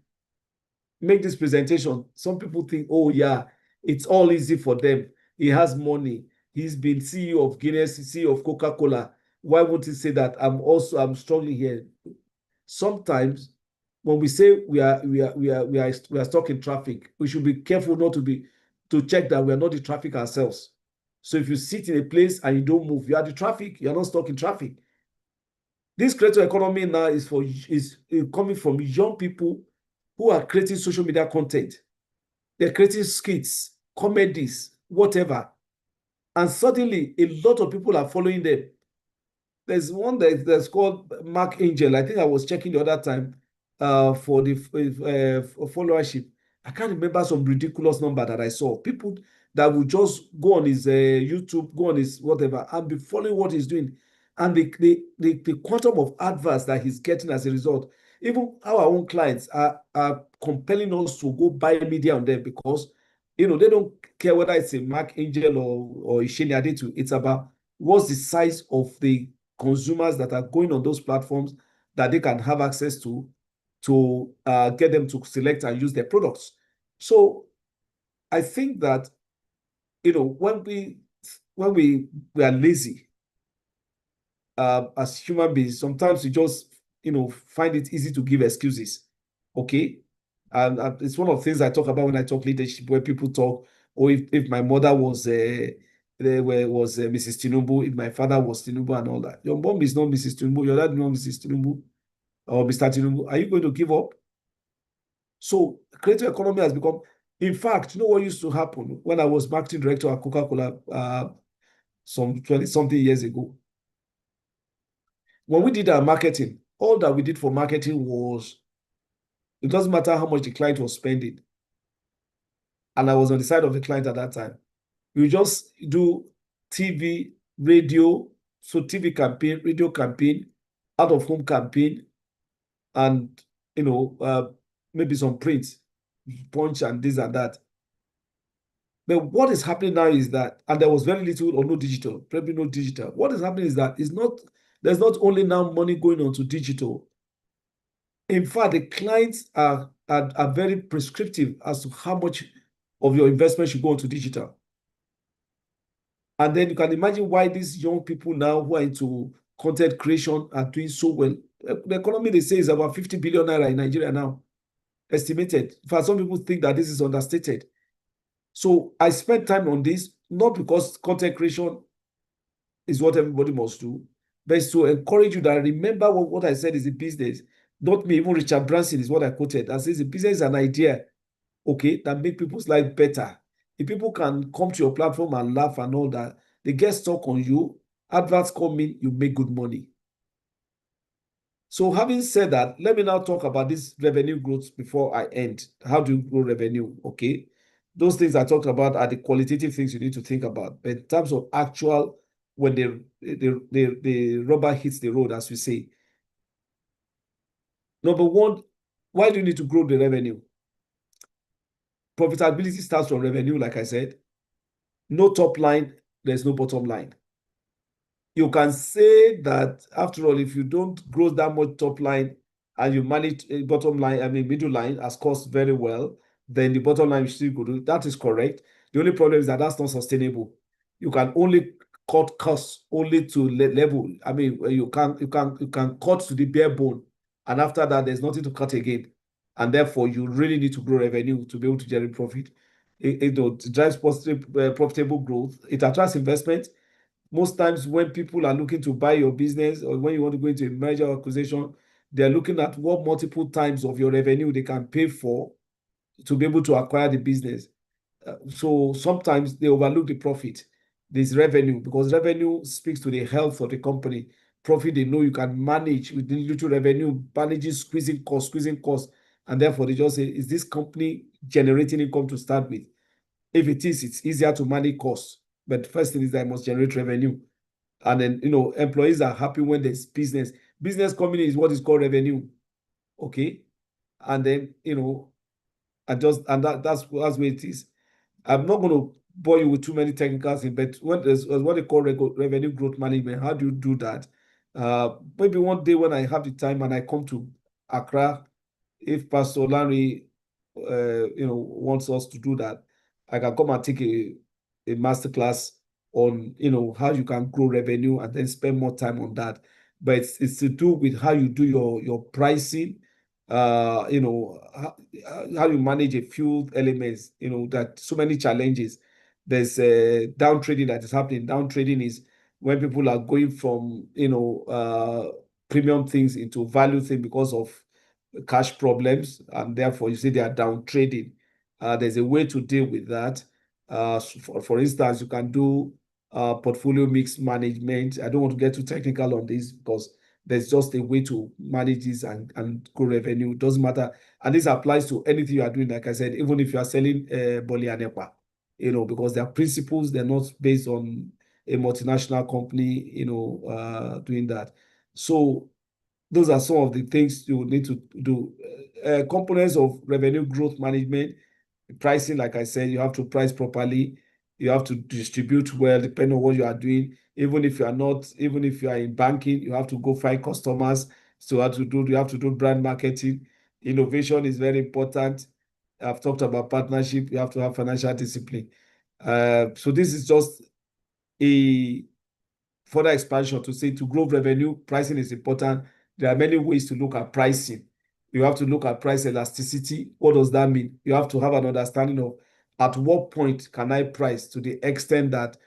make this presentation, some people think, oh yeah, it's all easy for them. He has money. He's been CEO of Guinness, CEO of Coca-Cola. Why won't he say that I'm struggling here? Sometimes when we say we are stuck in traffic, we should be careful not to check that we are not the traffic ourselves. So if you sit in a place and you don't move, you are the traffic, you're not stuck in traffic. This creator economy now is coming from young people who are creating social media content. They're creating skits, comedies, whatever. And suddenly a lot of people are following them. There's one that's called Mark Angel. I think I was checking the other time for the followership. I can't remember some ridiculous number that I saw. People that would just go on his YouTube, go on his whatever, and be following what he's doing. And the quantum of adverts that he's getting as a result, even our own clients are compelling us to go buy media on them because they don't care whether it's a Mark Angel or Isheni Adetu. It's about what's the size of the consumers that are going on those platforms that they can have access to get them to select and use their products. So I think that when we are lazy as human beings, sometimes we just find it easy to give excuses. Okay, and it's one of the things I talk about when I talk leadership, where people talk, or if my mother was Mrs. Tinubu, if my father was Tinubu and all that. Your mom is not Mrs. Tinubu, your dad is not Mrs. Tinubu or Mr. Tinubu. Are you going to give up? So creative economy has become, in fact, you know what used to happen when I was marketing director at Coca-Cola some 20-something years ago? When we did our marketing, all that we did for marketing was, it doesn't matter how much the client was spending. And I was on the side of the client at that time. We just do TV, radio, so TV campaign, radio campaign, out of home campaign, and maybe some print, punch and this and that. But what is happening now is that, and there was very little or no digital, probably no digital. What is happening is that there's not only now money going on to digital. In fact, the clients are very prescriptive as to how much of your investment should go into digital. And then you can imagine why these young people now who are into content creation are doing so well. The economy, they say, is about 50 billion naira in Nigeria now, estimated. In fact, some people think that this is understated. So I spent time on this, not because content creation is what everybody must do, but it's to encourage you that remember what I said is a business. Not me, even Richard Branson is what I quoted. I says a business is an idea, okay, that make people's life better. If people can come to your platform and laugh and all that, they get stuck on you, adverts come in, you make good money. So having said that, let me now talk about this revenue growth before I end. How do you grow revenue? Okay. Those things I talked about are the qualitative things you need to think about. But in terms of actual, when the rubber hits the road, as we say. Number one, why do you need to grow the revenue? Profitability starts from revenue, like I said. No top line, there's no bottom line. You can say that, after all, if you don't grow that much top line and you manage a bottom line, middle line as cost very well, then the bottom line is still good. That is correct. The only problem is that that's not sustainable. You can only cut costs only to level. You can cut to the bare bone, and after that, there's nothing to cut again. And therefore, you really need to grow revenue to be able to generate profit. It drives positive, profitable growth. It attracts investment. Most times when people are looking to buy your business or when you want to go into a merger or acquisition, they're looking at what multiple times of your revenue they can pay for to be able to acquire the business. So sometimes they overlook the profit, this revenue, because revenue speaks to the health of the company. Profit, they know you can manage with the little revenue, managing, squeezing costs. And therefore they just say, is this company generating income to start with? If it is, it's easier to manage costs. But the first thing is that I must generate revenue. And then, employees are happy when there's business. Business coming in is what is called revenue. Okay. And then, that's where it is. I'm not going to bore you with too many technicals, but when there's what they call revenue growth management, how do you do that? Maybe one day when I have the time and I come to Accra, if Pastor Larry, wants us to do that, I can come and take a masterclass on, how you can grow revenue and then spend more time on that. But it's to do with how you do your pricing, how you manage a few elements, that so many challenges. There's down trading that is happening. Down trading is when people are going from, premium things into value thing because of cash problems, and therefore you see they are down trading. There's a way to deal with that. For instance, you can do portfolio mix management. I don't want to get too technical on this because there's just a way to manage this and grow revenue. It doesn't matter. And this applies to anything you are doing, like I said, even if you are selling Boli and Epa, because their principles, they're not based on a multinational company, doing that. So those are some of the things you need to do. Components of revenue growth management, pricing, like I said, you have to price properly. You have to distribute well, depending on what you are doing. Even if you are in banking, you have to go find customers. So you have to do brand marketing. Innovation is very important. I've talked about partnership. You have to have financial discipline. So this is just a further expansion to say to grow revenue, pricing is important. There are many ways to look at pricing. You have to look at price elasticity. What does that mean? You have to have an understanding of at what point can I price to the extent that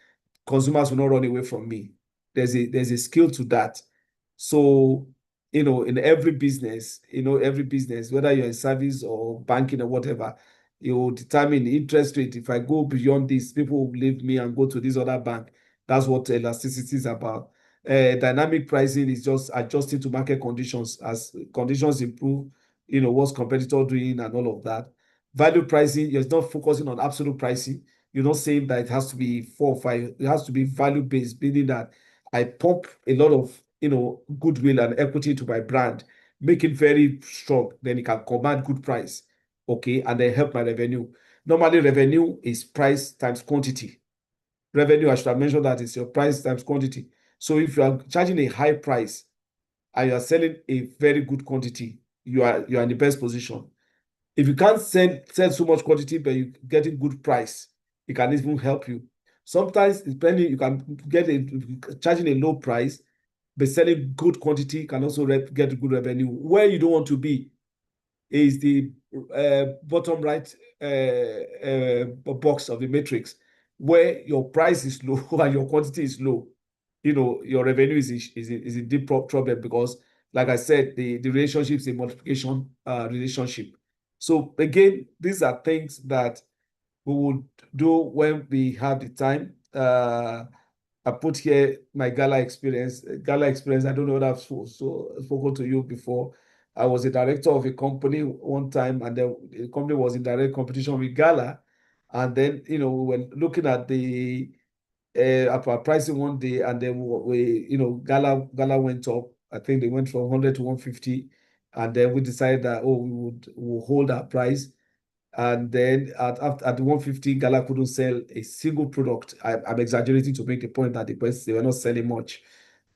consumers will not run away from me. There's a skill to that. So, in every business, whether you're in service or banking or whatever, you determine the interest rate. If I go beyond this, people will leave me and go to this other bank. That's what elasticity is about. Dynamic pricing is just adjusting to market conditions. As conditions improve, what's competitor doing and all of that. Value pricing, you're not focusing on absolute pricing. You're not saying that it has to be 4 or 5. It has to be value-based, meaning that I pump a lot of, goodwill and equity to my brand, make it very strong. Then it can command good price, okay, and then help my revenue. Normally, revenue is price times quantity. Revenue, I should have mentioned that, is your price times quantity. So if you are charging a high price and you are selling a very good quantity, you are in the best position. If you can't sell so much quantity, but you're getting good price, it can even help you. Sometimes, depending, you can charging a low price, but selling good quantity can also get good revenue. Where you don't want to be is the bottom right box of the matrix, where your price is low and your quantity is low. Your revenue is in deep trouble because, like I said, the relationship is a multiplication relationship. So again, these are things that we would do when we have the time. I put here my gala experience. Gala experience, I don't know what I've spoken to you before. I was a director of a company one time, and the company was in direct competition with Gala. And then, we were looking at the pricing one day, and then Gala went up. I think they went from 100 to 150. And then we decided that, we'll hold our price. And then at 150, Gala couldn't sell a single product. I'm exaggerating to make the point that they were not selling much.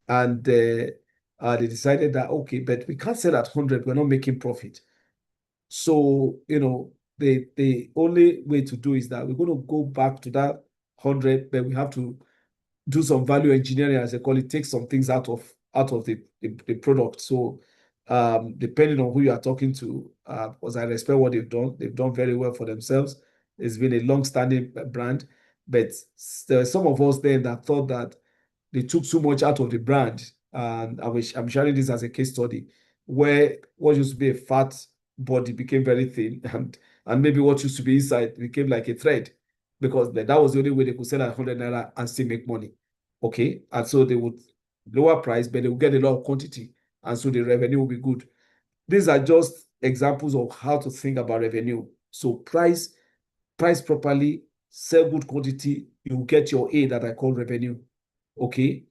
And they decided that, okay, but we can't sell at 100. We're not making profit. So, the only way to do is that we're going to go back to that 100, but we have to do some value engineering, as they call it, take some things out of the product. So, depending on who you are talking to, because I respect what they've done very well for themselves. It's been a long-standing brand, but there are some of us then that thought that they took so much out of the brand. And I'm sharing this as a case study where what used to be a fat body became very thin, and maybe what used to be inside became like a thread, because that was the only way they could sell at 100 naira and still make money. Okay, and so they would lower price, but they would get a lot of quantity, and so the revenue will be good. These are just examples of how to think about revenue. So price properly, sell good quantity, you get your A that I call revenue. Okay.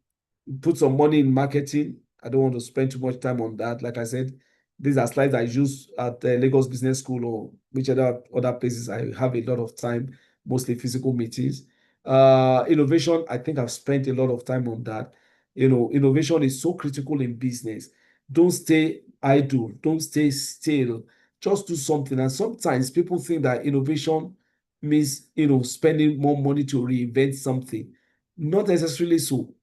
put some money in marketing. I don't want to spend too much time on that. Like I said, these are slides I use at Lagos Business School or whichever other places I have a lot of time, mostly physical meetings. Innovation, I think I've spent a lot of time on that. Innovation is so critical in business. Don't stay idle. Don't stay still. Just do something. And sometimes people think that innovation means, spending more money to reinvent something. Not necessarily so.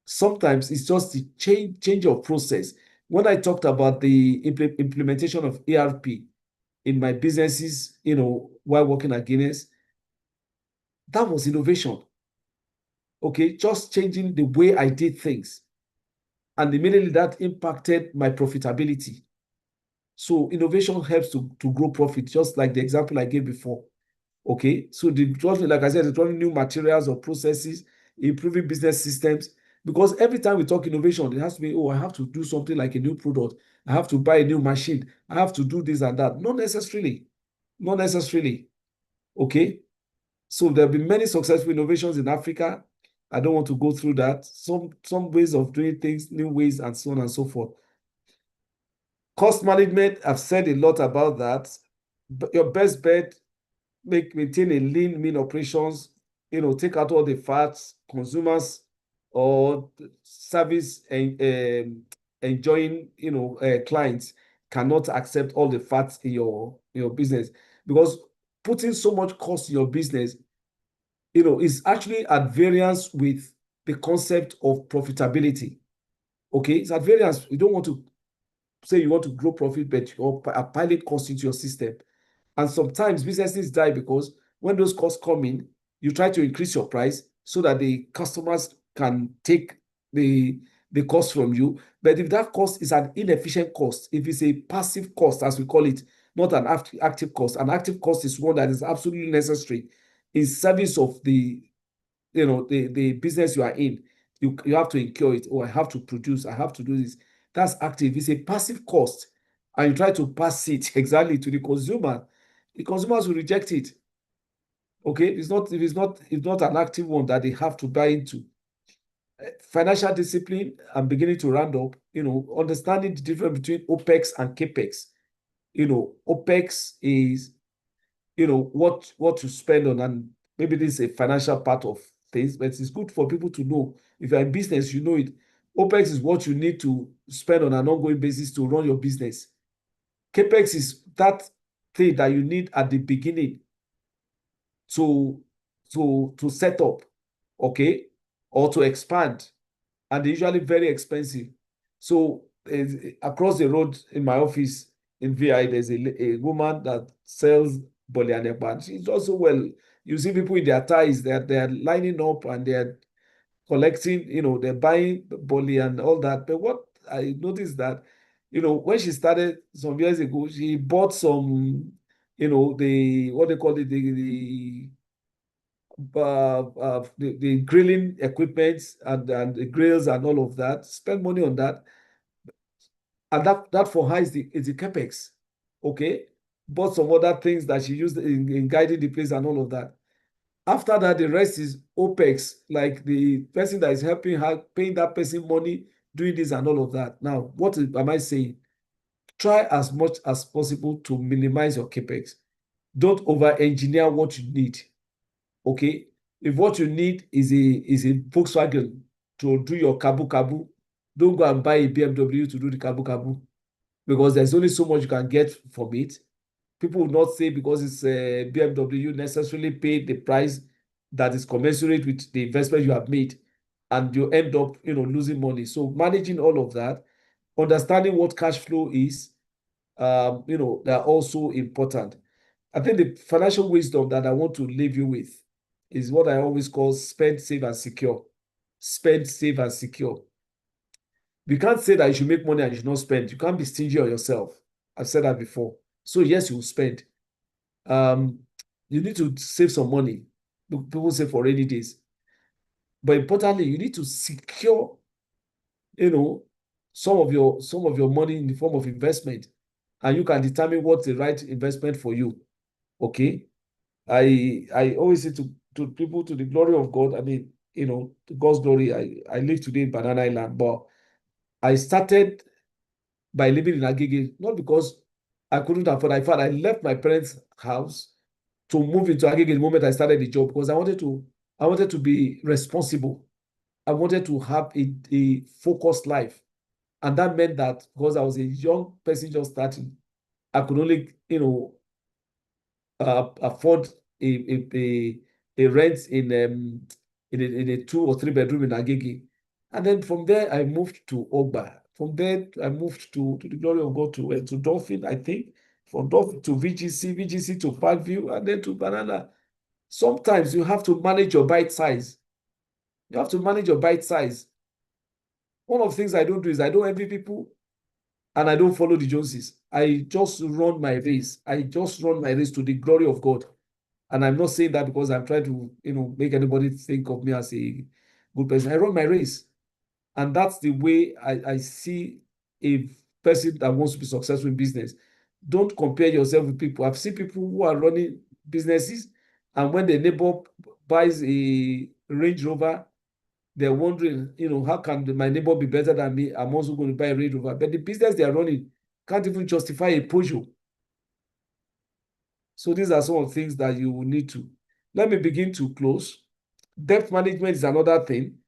Sometimes it's just the change of process. When I talked about the implementation of ERP in my businesses, while working at Guinness, that was innovation. Okay, just changing the way I did things. And immediately that impacted my profitability. So innovation helps to grow profit, just like the example I gave before. Okay, so like I said, the new materials or processes, improving business systems. Because every time we talk innovation, it has to be, I have to do something like a new product. I have to buy a new machine. I have to do this and that. Not necessarily. Not necessarily. Okay. So there have been many successful innovations in Africa. I don't want to go through that. Some ways of doing things, new ways, and so on and so forth. Cost management, I've said a lot about that. But your best bet, maintain a lean, mean operations, take out all the fats. Consumers or service and enjoying, clients cannot accept all the fats in your business, because putting so much cost in your business, is actually at variance with the concept of profitability. Okay, it's at variance. You don't want to say you want to grow profit, but you're piling cost into your system. And sometimes businesses die because when those costs come in, you try to increase your price so that the customers can take the cost from you. But if that cost is an inefficient cost, if it's a passive cost, as we call it, not an active cost, an active cost is one that is absolutely necessary in service of the business you are in. You have to incur it. I have to produce, I have to do this. That's active. It's a passive cost, and you try to pass it exactly to the consumer. The consumers will reject it. Okay, it's not an active one that they have to buy into. Financial discipline, I'm beginning to round up. Understanding the difference between OPEX and CAPEX. OPEX is what to spend on, and maybe this is a financial part of things, but it's good for people to know. If you're in business, you know it. OPEX is what you need to spend on an ongoing basis to run your business. CAPEX is that thing that you need at the beginning to set up, okay, or to expand, and they're usually very expensive. So across the road in my office in VI, there's a woman that sells Boli and Ekpan. She's also well. You see people in their ties, they're lining up and they're collecting, they're buying Boli and all that. But what I noticed that, when she started some years ago, she bought some, the what they call it, the grilling equipment and the grills and all of that. Spend money on that, and that for her is the CAPEX. Okay, bought some other things that she used in guiding the place and all of that. After that, the rest is OPEX, like the person that is helping her, paying that person money, doing this and all of that. Now, what am I saying? Try as much as possible to minimize your CAPEX. Don't over-engineer what you need. Okay? If what you need is a Volkswagen to do your kabu, don't go and buy a BMW to do the kabu, because there's only so much you can get from it. People will not say because it's a BMW necessarily pay the price that is commensurate with the investment you have made, and you end up losing money. So managing all of that, understanding what cash flow is, they're also important. I think the financial wisdom that I want to leave you with is what I always call spend, save, and secure. Spend, save, and secure. You can't say that you should make money and you should not spend. You can't be stingy on yourself. I've said that before. So yes, you will spend. You need to save some money. People say for rainy days. But importantly, you need to secure, some of your money in the form of investment, and you can determine what's the right investment for you. Okay. I always say to people, to the glory of God, I mean, to God's glory, I live today in Banana Island, but I started by living in Agege, not because I couldn't afford. In fact, I left my parents' house to move into Agege the moment I started the job because I wanted to be responsible. I wanted to have a focused life. And that meant that because I was a young person just starting, I could only, afford a rent in a 2 or 3 bedroom in Agege. And then from there, I moved to Ogba. From there, I moved to the glory of God to Dolphin, I think. From Dolphin to VGC to Parkview, and then to Banana. Sometimes you have to manage your bite size. You have to manage your bite size. One of the things I don't do is I don't envy people and I don't follow the Joneses. I just run my race. I just run my race to the glory of God. And I'm not saying that because I'm trying to, make anybody think of me as a good person. I run my race. And that's the way I see a person that wants to be successful in business. Don't compare yourself with people. I've seen people who are running businesses, and when the neighbor buys a Range Rover, they're wondering, how can my neighbor be better than me? I'm also going to buy a Range Rover. But the business they are running can't even justify a Peugeot. So these are some of the things that you will need to. Let me begin to close. Debt management is another thing.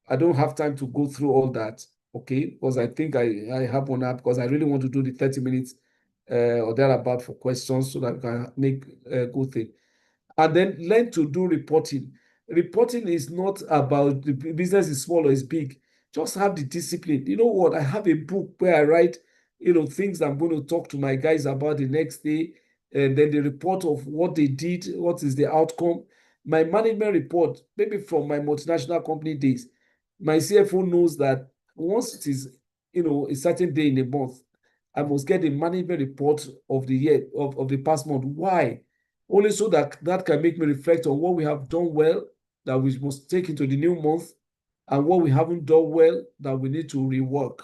I don't have time to go through all that, okay? Because I think I have one app because I really want to do the 30 minutes or thereabout for questions so that I can make a good thing. And then learn to do reporting. Reporting is not about the business is small or is big. Just have the discipline. You know what? I have a book where I write, things I'm going to talk to my guys about the next day, and then the report of what they did, what is the outcome. My management report, maybe from my multinational company days, my CFO knows that once it is, a certain day in a month, I must get a management report of the year, of the past month. Why? Only so that can make me reflect on what we have done well that we must take into the new month and what we haven't done well that we need to rework.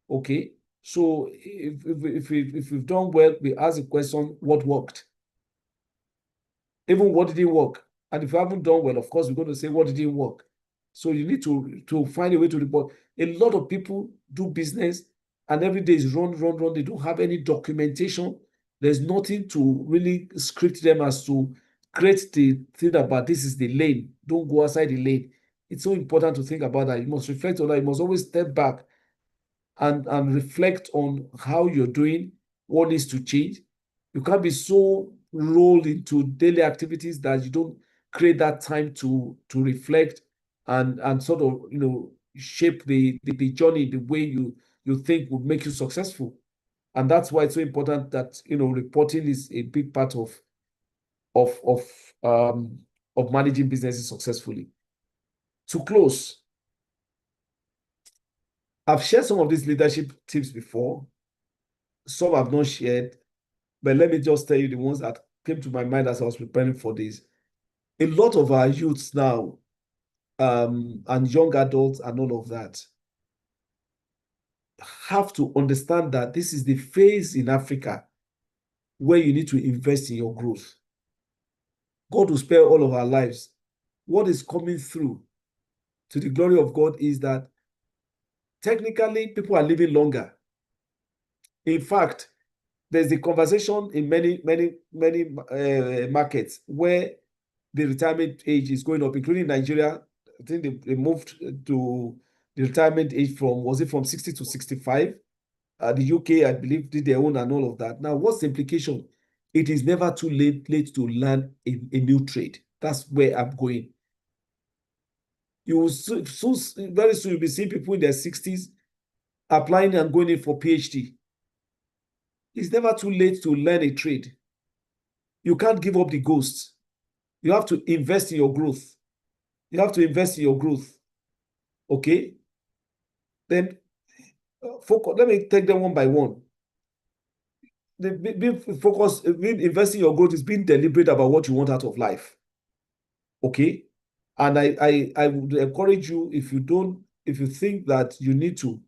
Okay, so if we've done well, we ask the question, what worked? Even what didn't work? And if we haven't done well, of course, we're going to say what didn't work. So you need to find a way to report. A lot of people do business and every day is run. They don't have any documentation. There's nothing to really script them as to create the thing about this is the lane. Don't go outside the lane. It's so important to think about that. You must reflect on that. You must always step back and reflect on how you're doing, what needs to change. You can't be so rolled into daily activities that you don't create that time to reflect and sort of shape the journey the way you think would make you successful. And that's why it's so important that reporting is a big part of managing businesses successfully. To close, I've shared some of these leadership tips before. Some I've not shared, but let me just tell you the ones that came to my mind as I was preparing for this. A lot of our youths now, and young adults and all of that, have to understand that this is the phase in Africa where you need to invest in your growth. God will spare all of our lives. What is coming through to the glory of God is that technically people are living longer. In fact, there's a conversation in many markets where the retirement age is going up, including Nigeria. I think they moved to the retirement age from 60 to 65. The UK, I believe, did their own and all of that. Now, what's the implication? It is never too late to learn a new trade. That's where I'm going. You will very soon you'll be seeing people in their 60s applying and going in for PhD. It's never too late to learn a trade. You can't give up the ghost. You have to invest in your growth. You have to invest in your growth. Okay? Then focus. Let me take them one by one. Being investing in your growth is being deliberate about what you want out of life. Okay? And I would encourage you, if you think that you need to,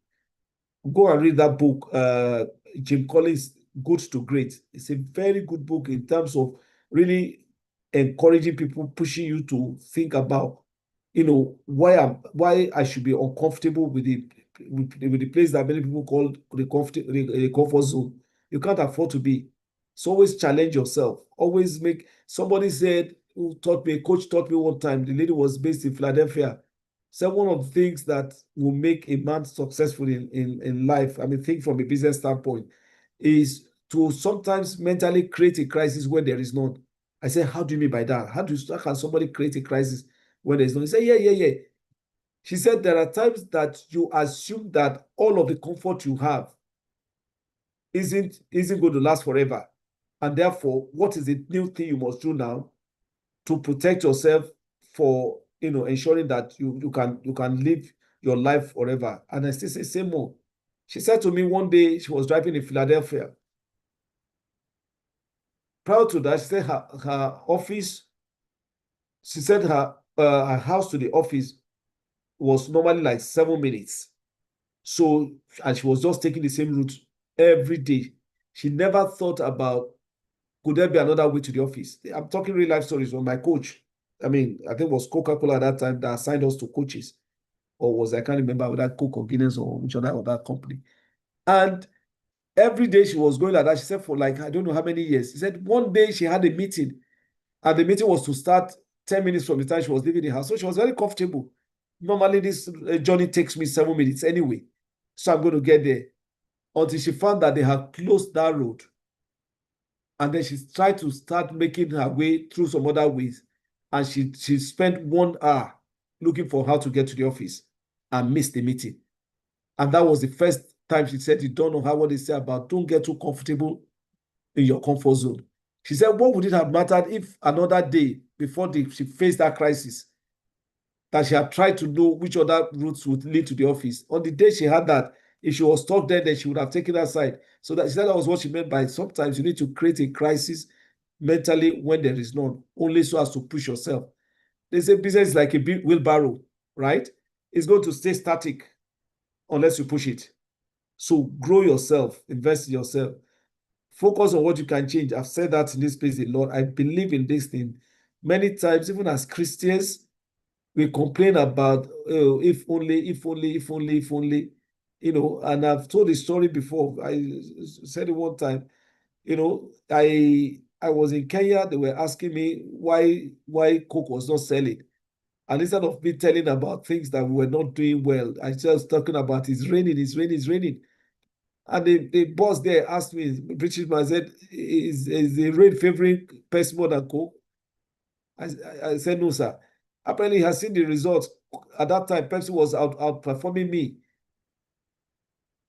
go and read that book, Jim Collins, Good to Great. It's a very good book in terms of really encouraging people, pushing you to think about why I should be uncomfortable with the place that many people call the comfort zone. You can't afford to be. So always challenge yourself. Always make. Somebody said, who taught me, a coach taught me one time. The lady was based in Philadelphia. Said one of the things that will make a man successful in life, I mean, think from a business standpoint, is to sometimes mentally create a crisis when there is none. I said, how do you mean by that? How can somebody create a crisis when there's none? He said, yeah. She said there are times that you assume that all of the comfort you have isn't going to last forever. And therefore, what is the new thing you must do now to protect yourself for ensuring that you can live your life forever? And I still say same more. She said to me one day, she was driving in Philadelphia. Prior to that, she said her office, she said her house to the office was normally like 7 minutes. So, and she was just taking the same route every day. She never thought about, could there be another way to the office? I'm talking real life stories from my coach. I mean, I think it was Coca-Cola at that time that assigned us to coaches. Or was, I can't remember whether Coke or Guinness or which other company. And every day she was going like that. She said for like, I don't know how many years. She said one day she had a meeting, and the meeting was to start 10 minutes from the time she was leaving the house. So she was very comfortable. Normally, this journey takes me 7 minutes anyway. So I'm going to get there. Until she found that they had closed that road. And then she tried to start making her way through some other ways. And she spent 1 hour looking for how to get to the office and missed the meeting. And that was the first time she said, you don't know how what they say about don't get too comfortable in your comfort zone. She said, what would it have mattered if another day before she faced that crisis, that she had tried to know which other routes would lead to the office? On the day she had that, if she was stuck there, then she would have taken that side. So that she said that was what she meant by sometimes you need to create a crisis mentally when there is none, only so as to push yourself. They say business is like a big wheelbarrow, right? It's going to stay static unless you push it. So grow yourself, invest in yourself, focus on what you can change. I've said that in this place a lot. I believe in this thing. Many times, even as Christians, we complain about if only, and I've told the story before. I said it one time, I was in Kenya. They were asking me why Coke was not selling. And instead of me telling about things that we were not doing well, I just talking about it's raining. And the boss there asked me, British man said, is the rain favoring Pepsi more than Coke? I said, no, sir. Apparently, he has seen the results. At that time, Pepsi was outperforming me.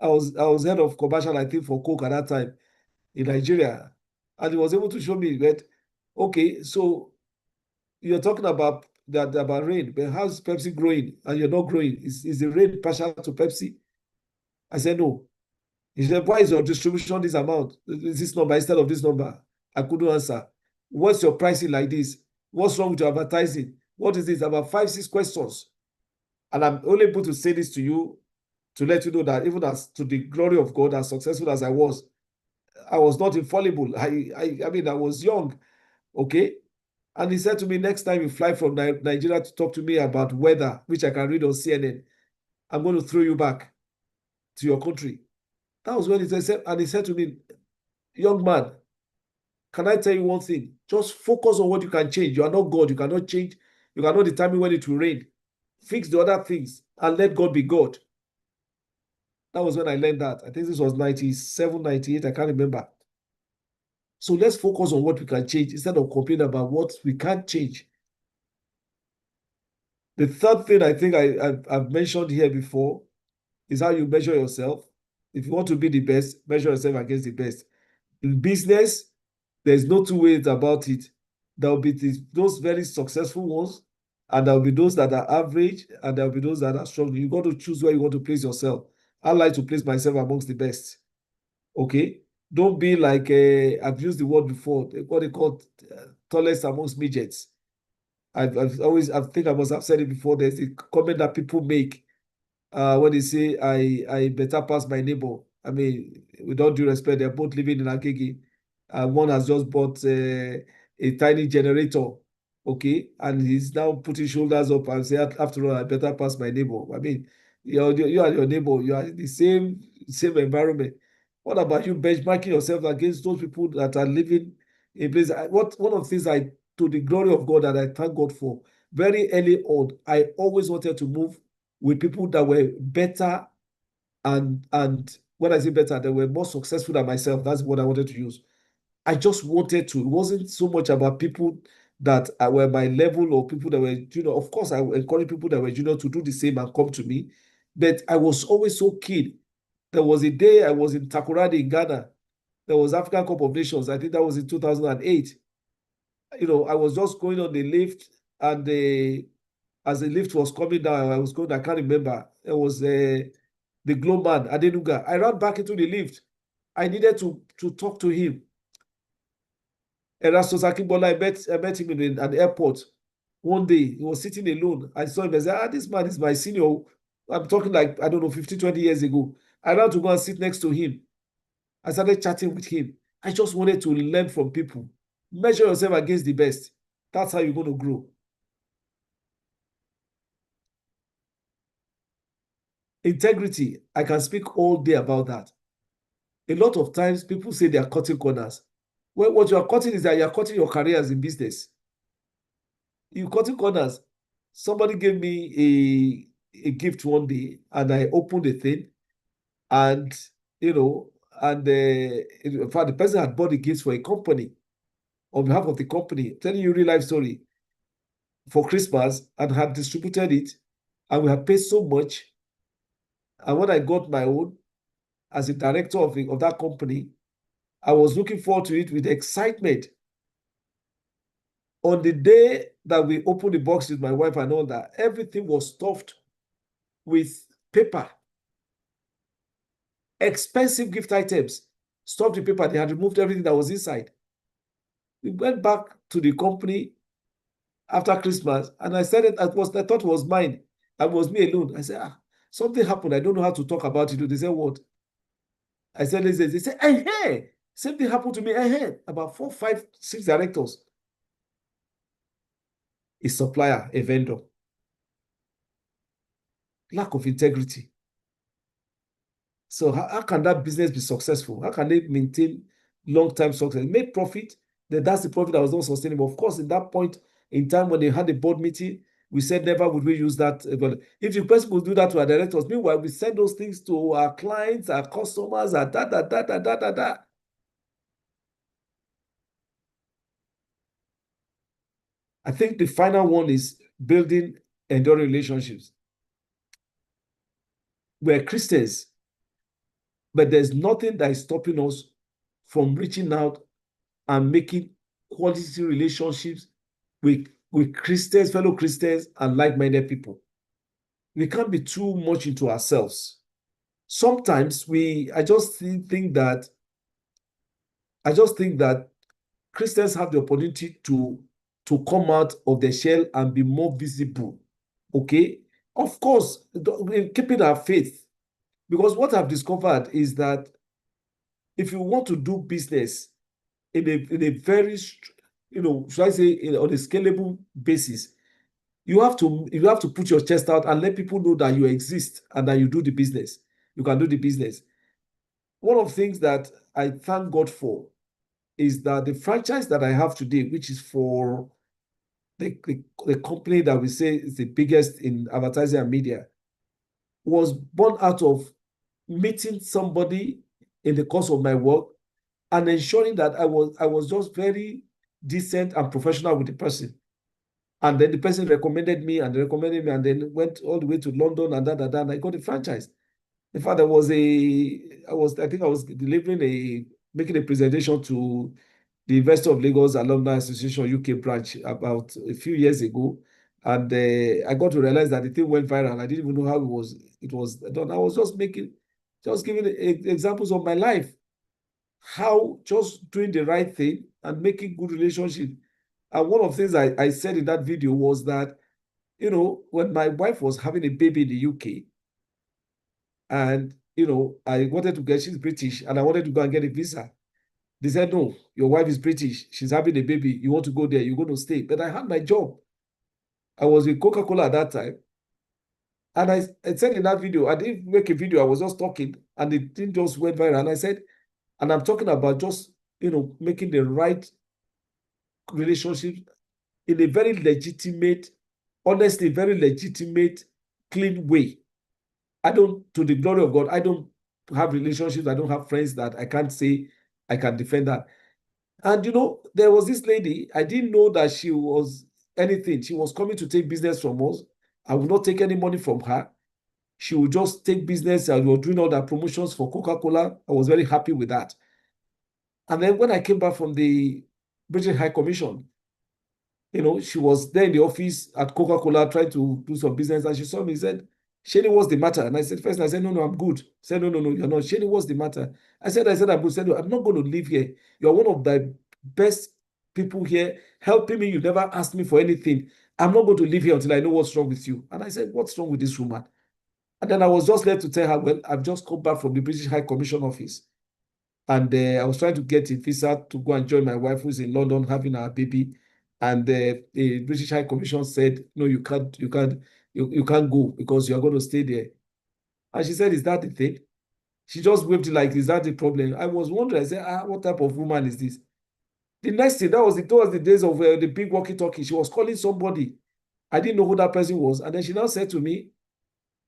I was head of commercial, I think, for Coke at that time in Nigeria. And he was able to show me that, okay, so you're talking about rain, but how's Pepsi growing and you're not growing? Is the rain partial to Pepsi? I said, no. He said, why is your distribution this amount? This number instead of this number? I couldn't answer. What's your pricing like this? What's wrong with your advertising? What is this? About 5, 6 questions. And I'm only able to say this to you to let you know that even as to the glory of God, as successful as I was not infallible. I mean, I was young, okay? And he said to me, next time you fly from Nigeria to talk to me about weather, which I can read on CNN, I'm going to throw you back to your country. That was when he said, and he said to me, young man, can I tell you one thing? Just focus on what you can change. You are not God. You cannot change. You cannot determine when it will rain. Fix the other things and let God be God. That was when I learned that. I think this was 97, 98. I can't remember. So let's focus on what we can change instead of complaining about what we can't change. The third thing I think I've mentioned here before is how you measure yourself. If you want to be the best, measure yourself against the best. In business, there's no two ways about it. There will be those very successful ones, and there will be those that are average, and there will be those that are strong. You got to choose where you want to place yourself. I like to place myself amongst the best. Okay? Don't be like, I've used the word before, what they call tallest amongst midgets. I think I must have said it before. There's a comment that people make when they say, I better pass my neighbor. I mean, with all due respect, they're both living in Agege. One has just bought a tiny generator. okay, and he's now putting shoulders up and say, after all, I better pass my neighbor. I mean, you and your neighbor, you are in the same environment. What about you benchmarking yourself against those people that are living in places? One of the things to the glory of God, that I thank God for, very early on, I always wanted to move with people that were better, and when I say better, they were more successful than myself. That's what I wanted to use. I just wanted to. It wasn't so much about people that were my level or people that were junior. Of course, I would encourage people that were junior to do the same and come to me. But I was always so keen. There was a day I was in Takoradi in Ghana. There was African Cup of Nations. I think that was in 2008. I was just going on the lift, and as the lift was coming down, I can't remember. It was the globe man, Adenuga. I ran back into the lift. I needed to talk to him. Erastus Akimbola, I met him in an airport one day. He was sitting alone. I saw him. I said, this man is my senior. I'm talking like, I don't know, 15, 20 years ago. I ran to go and sit next to him. I started chatting with him. I just wanted to learn from people. Measure yourself against the best. That's how you're going to grow. Integrity, I can speak all day about that. A lot of times people say they are cutting corners. Well, what you are cutting is that you are cutting your careers in business. You're cutting corners. Somebody gave me a gift one day, and I opened the thing, and in fact, the person had bought the gifts for a company on behalf of the company, telling you real life story, for Christmas, and had distributed it, and we have paid so much. And when I got my own as a director of that company, I was looking forward to it with excitement. On the day that we opened the box with my wife and all that, everything was stuffed with paper. Expensive gift items, stuffed with paper. They had removed everything that was inside. We went back to the company after Christmas, and I said I thought it was mine. And it was me alone. I said, something happened. I don't know how to talk about it. They said, what? I said, they said, hey, same thing happened to me. About 4, 5, 6 directors. A supplier, a vendor. Lack of integrity. So how can that business be successful? How can they maintain long-term success? Make profit, then that's the profit that was not sustainable. Of course, in that point in time when they had a board meeting, we said never would we use that. But if the person would do that to our directors, meanwhile, we send those things to our clients, our customers, our da. I think the final one is building enduring relationships. We're Christians, but there's nothing that is stopping us from reaching out and making quality relationships with Christians, fellow Christians, and like-minded people. We can't be too much into ourselves. Sometimes I just think that Christians have the opportunity to come out of the shell and be more visible. Okay? Of course, keeping our faith. Because what I've discovered is that if you want to do business in a very, should I say, on a scalable basis, you have to put your chest out and let people know that you exist and that you do the business. You can do the business. One of the things that I thank God for is that the franchise that I have today, which is for the company that we say is the biggest in advertising and media, was born out of meeting somebody in the course of my work and ensuring that I was just very decent and professional with the person. And then the person recommended me and then went all the way to London and and I got the franchise. In fact, I think I was making a presentation to the University of Lagos Alumni Association UK branch about a few years ago. And I got to realize that the thing went viral. I didn't even know how it was done. I was just giving examples of my life, how just doing the right thing and making good relationships. And one of the things I said in that video was that, when my wife was having a baby in the UK, and, I wanted to she's British, and I wanted to go and get a visa. They said, no, your wife is British. She's having a baby. You want to go there. You're going to stay. But I had my job. I was with Coca-Cola at that time. And I said in that video, I didn't make a video. I was just talking and it didn't just went viral. And I said, and I'm talking about just, making the right relationship in a very legitimate, honestly, very legitimate, clean way. To the glory of God, I don't have relationships. I don't have friends that I can't say I can defend that. And, there was this lady, I didn't know that she was anything. She was coming to take business from us. I would not take any money from her. She would just take business and we were doing all the promotions for Coca-Cola. I was very happy with that. And then when I came back from the British High Commission, she was there in the office at Coca-Cola trying to do some business. And she saw me and said, Shani, what's the matter? And I said, no, I'm good. I said, no, you're not. Shani, what's the matter? I said, I'm good. I said, no, I'm not going to live here. You're one of the best people here, helping me. You never asked me for anything. I'm not going to live here until I know what's wrong with you. And I said, what's wrong with this woman? And then I was just led to tell her, well, I've just come back from the British High Commission office. And I was trying to get a visa to go and join my wife who's in London having her baby. And the British High Commission said, no, you can't go because you're going to stay there. And she said, is that the thing? She just waved it like, is that the problem? I was wondering, I said, what type of woman is this? The next thing, that was the days of the big walkie-talkie. She was calling somebody. I didn't know who that person was. And then she now said to me,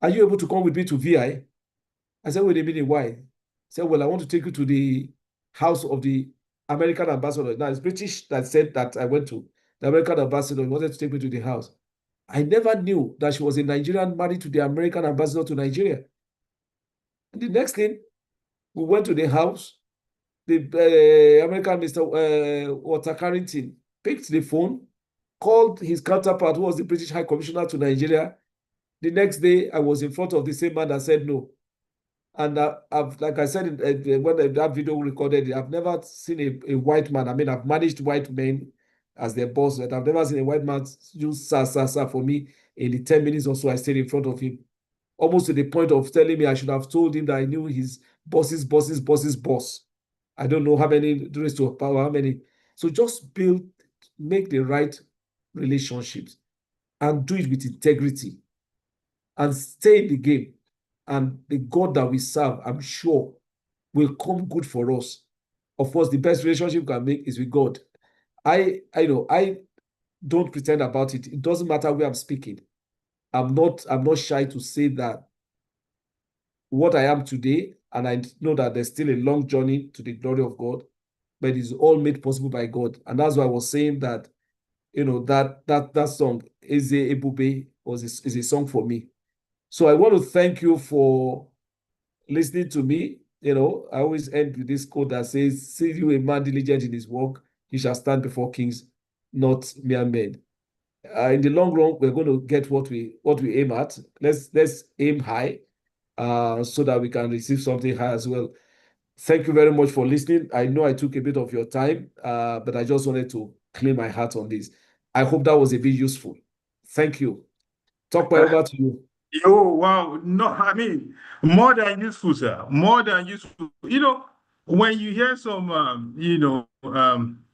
are you able to come with me to VI? I said, wait a minute, why? I said, well, I want to take you to the house of the American ambassador. Now, it's British that said that I went to. The American ambassador wanted to take me to the house. I never knew that she was a Nigerian married to the American ambassador to Nigeria. And the next thing, we went to the house. The American Mr. Walter Carrington picked the phone, called his counterpart, who was the British High Commissioner to Nigeria. The next day, I was in front of the same man that said no. And like I said, when that video recorded, I've never seen a white man. I mean, I've managed white men as their boss, but I've never seen a white man use sir for me in the 10 minutes or so I stayed in front of him. Almost to the point of telling me I should have told him that I knew his boss's boss. I don't know how many raised to power, how many. So just make the right relationships and do it with integrity and stay in the game. And the God that we serve, I'm sure, will come good for us. Of course, the best relationship we can make is with God. I don't pretend about it. It doesn't matter where I'm speaking. I'm not shy to say that what I am today, and I know that there's still a long journey to the glory of God, but it's all made possible by God. And that's why I was saying that, that song, Eze Ebube, is a song for me. So I want to thank you for listening to me. I always end with this quote that says, see you a man diligent in his work, he shall stand before kings, not mere men. In the long run, we're going to get what we aim at. Let's aim high so that we can receive something high as well. Thank you very much for listening. I know I took a bit of your time, but I just wanted to clean my heart on this. I hope that was a bit useful. Thank you. Talk over to you. Oh, wow. No, I mean, more than useful, sir. More than useful. When you hear some,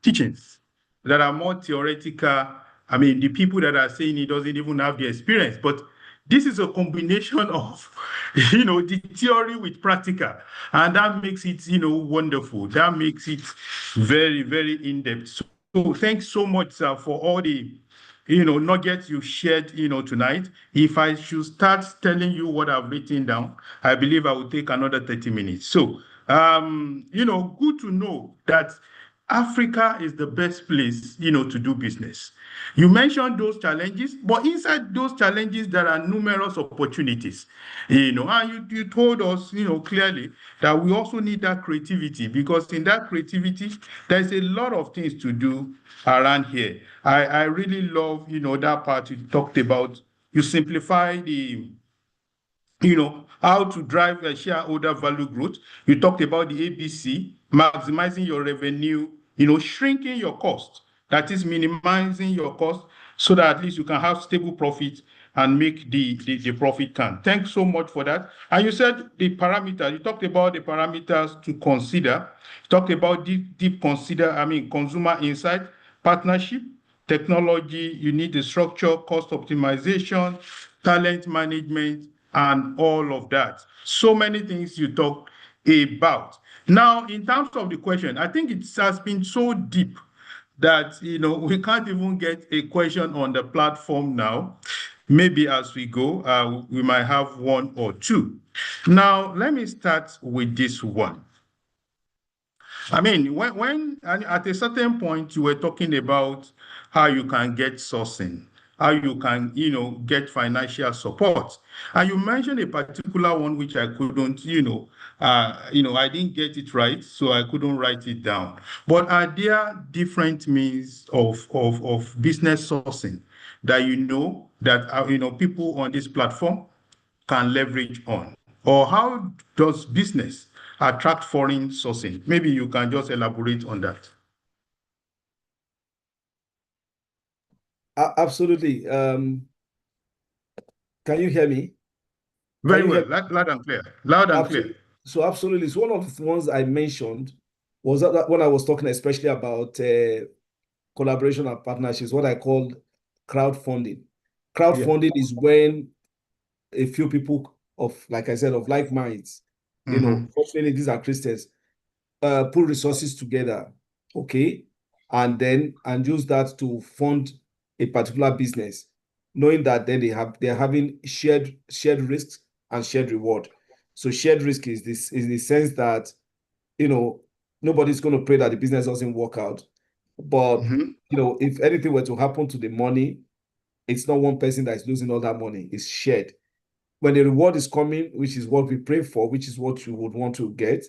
teachings that are more theoretical, I mean, the people that are saying it doesn't even have the experience, but this is a combination of, the theory with practical, and that makes it, wonderful. That makes it very, very in-depth. So thanks so much, sir, for all the nuggets you shared, tonight. If I should start telling you what I've written down, I believe I will take another 30 minutes. So, good to know that Africa is the best place, to do business. You mentioned those challenges, but inside those challenges, there are numerous opportunities, and you told us, clearly that we also need that creativity, because in that creativity, there's a lot of things to do around here. I really love, that part you talked about. You simplify the how to drive a shareholder value growth. You talked about the ABC, maximizing your revenue, shrinking your cost. That is minimizing your cost so that at least you can have stable profit and make the profit count. Thanks so much for that. And you said the parameters, you talked about the parameters to consider. You talked about consumer insight, partnership, technology, you need the structure, cost optimization, talent management, and all of that. So many things you talk about. Now, in terms of the question, I think it has been so deep that we can't even get a question on the platform now. Maybe as we go, we might have one or two. Now, let me start with this one. I mean, when at a certain point you were talking about how you can get sourcing, how you can, get financial support, and you mentioned a particular one which I couldn't, I didn't get it right, so I couldn't write it down. But are there different means of business sourcing that people on this platform can leverage on? Or how does business attract foreign sourcing? Maybe you can just elaborate on that. Absolutely. Can you hear me? Very well, loud and clear. Loud and clear. So absolutely. So one of the ones I mentioned was that when I was talking especially about collaboration and partnerships, what I called crowdfunding. Crowdfunding is when a few people like I said, of like minds, fortunately these are Christians, put resources together, okay, and use that to fund a particular business, knowing that then they're having shared risks and shared reward. So shared risk is the sense that nobody's going to pray that the business doesn't work out, but if anything were to happen to the money, it's not one person that is losing all that money, it's shared. When the reward is coming, which is what we pray for, which is what you would want to get,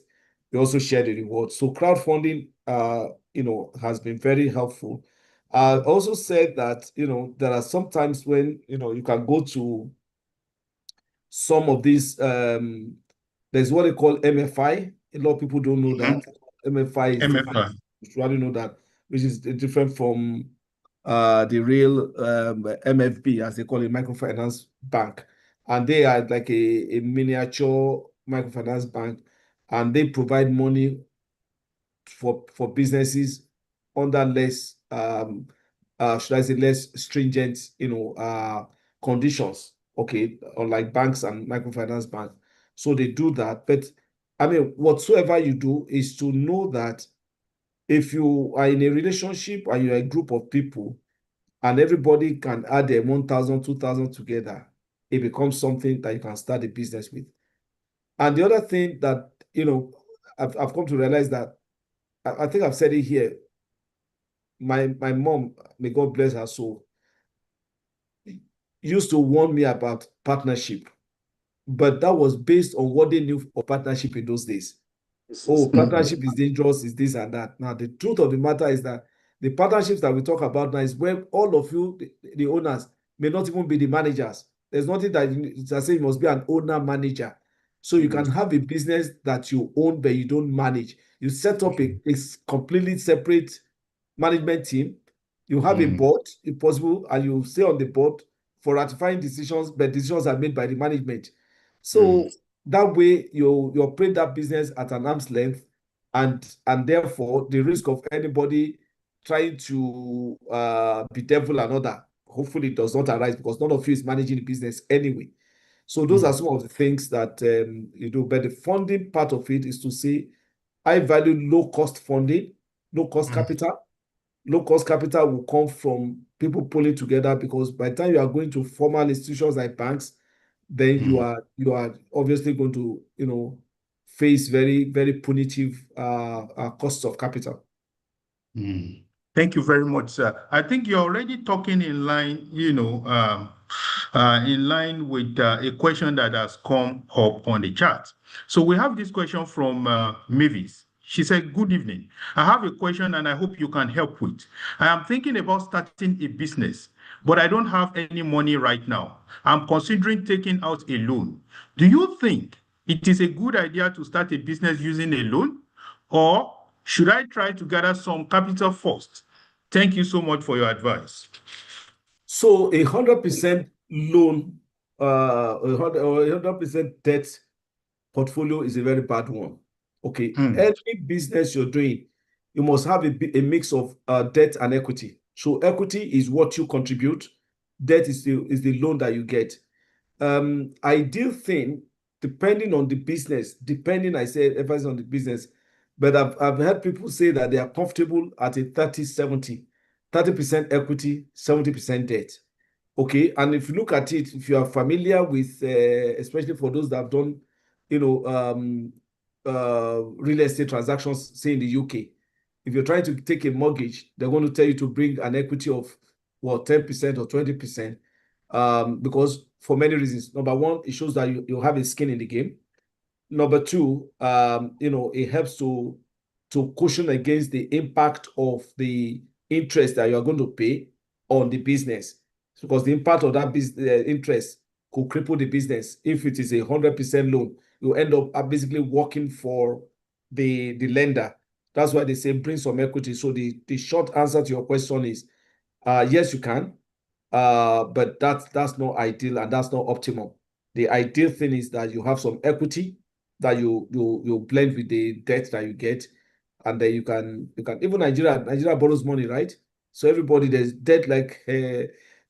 we also share the reward. So crowdfunding, has been very helpful. I also said that, there are some times when, you can go to some of these, there's what they call MFI. A lot of people don't know that. MFI is different. You should know that, which is different from the real MFB, as they call it, microfinance bank. And they are like a miniature microfinance bank, and they provide money for businesses under less, should I say, less stringent, conditions. Okay, unlike banks and microfinance banks. So they do that. But I mean, whatsoever you do is to know that if you are in a relationship and you're a group of people and everybody can add their 1,000, 2,000 together, it becomes something that you can start a business with. And the other thing that, I've come to realize that, I think I've said it here, my mom, may God bless her soul, used to warn me about partnership, but that was based on what they knew of partnership in those days. Partnership is dangerous, is this and that. Now, the truth of the matter is that the partnerships that we talk about now is where all of you, the owners, may not even be the managers. There's nothing that say you must be an owner manager. So you can have a business that you own, but you don't manage. You set up a completely separate management team. You have a board, if possible, and you stay on the board for ratifying decisions, but decisions are made by the management. So that way you operate that business at an arm's length, and therefore the risk of anybody trying to bedevil another hopefully does not arise, because none of you is managing the business anyway. So those are some of the things that you do. But the funding part of it is to say, I value low cost funding, low cost capital. Low cost capital will come from people pulling together, because by the time you are going to formal institutions like banks, then you are obviously going to face very, very punitive costs of capital. Thank you very much, sir. I think you're already talking in line, in line with a question that has come up on the chat. So we have this question from Mavis. She said, good evening. I have a question and I hope you can help with. I am thinking about starting a business, but I don't have any money right now. I'm considering taking out a loan. Do you think it is a good idea to start a business using a loan, or should I try to gather some capital first? Thank you so much for your advice. So 100% loan, 100% debt portfolio is a very bad one. Okay, every business you're doing, you must have a mix of debt and equity. So equity is what you contribute. Debt is the loan that you get. Ideal thing, depending on the business, I say emphasis on the business, but I've heard people say that they are comfortable at a 30-70, 30% equity, 70% debt. Okay, and if you look at it, if you are familiar with, especially for those that have done, real estate transactions, say in the UK, if you're trying to take a mortgage, they're going to tell you to bring an equity of 10% or 20%, because for many reasons. Number one, it shows that you have a skin in the game. Number two, it helps to cushion against the impact of the interest that you are going to pay on the business, because the impact of that interest could cripple the business. If it is a 100% loan, you end up basically working for the lender. That's why they say bring some equity. So the short answer to your question is, yes, you can, but that's not ideal and that's not optimal. The ideal thing is that you have some equity that you blend with the debt that you get, and then you can even Nigeria borrows money, right? So everybody, there's debt. Like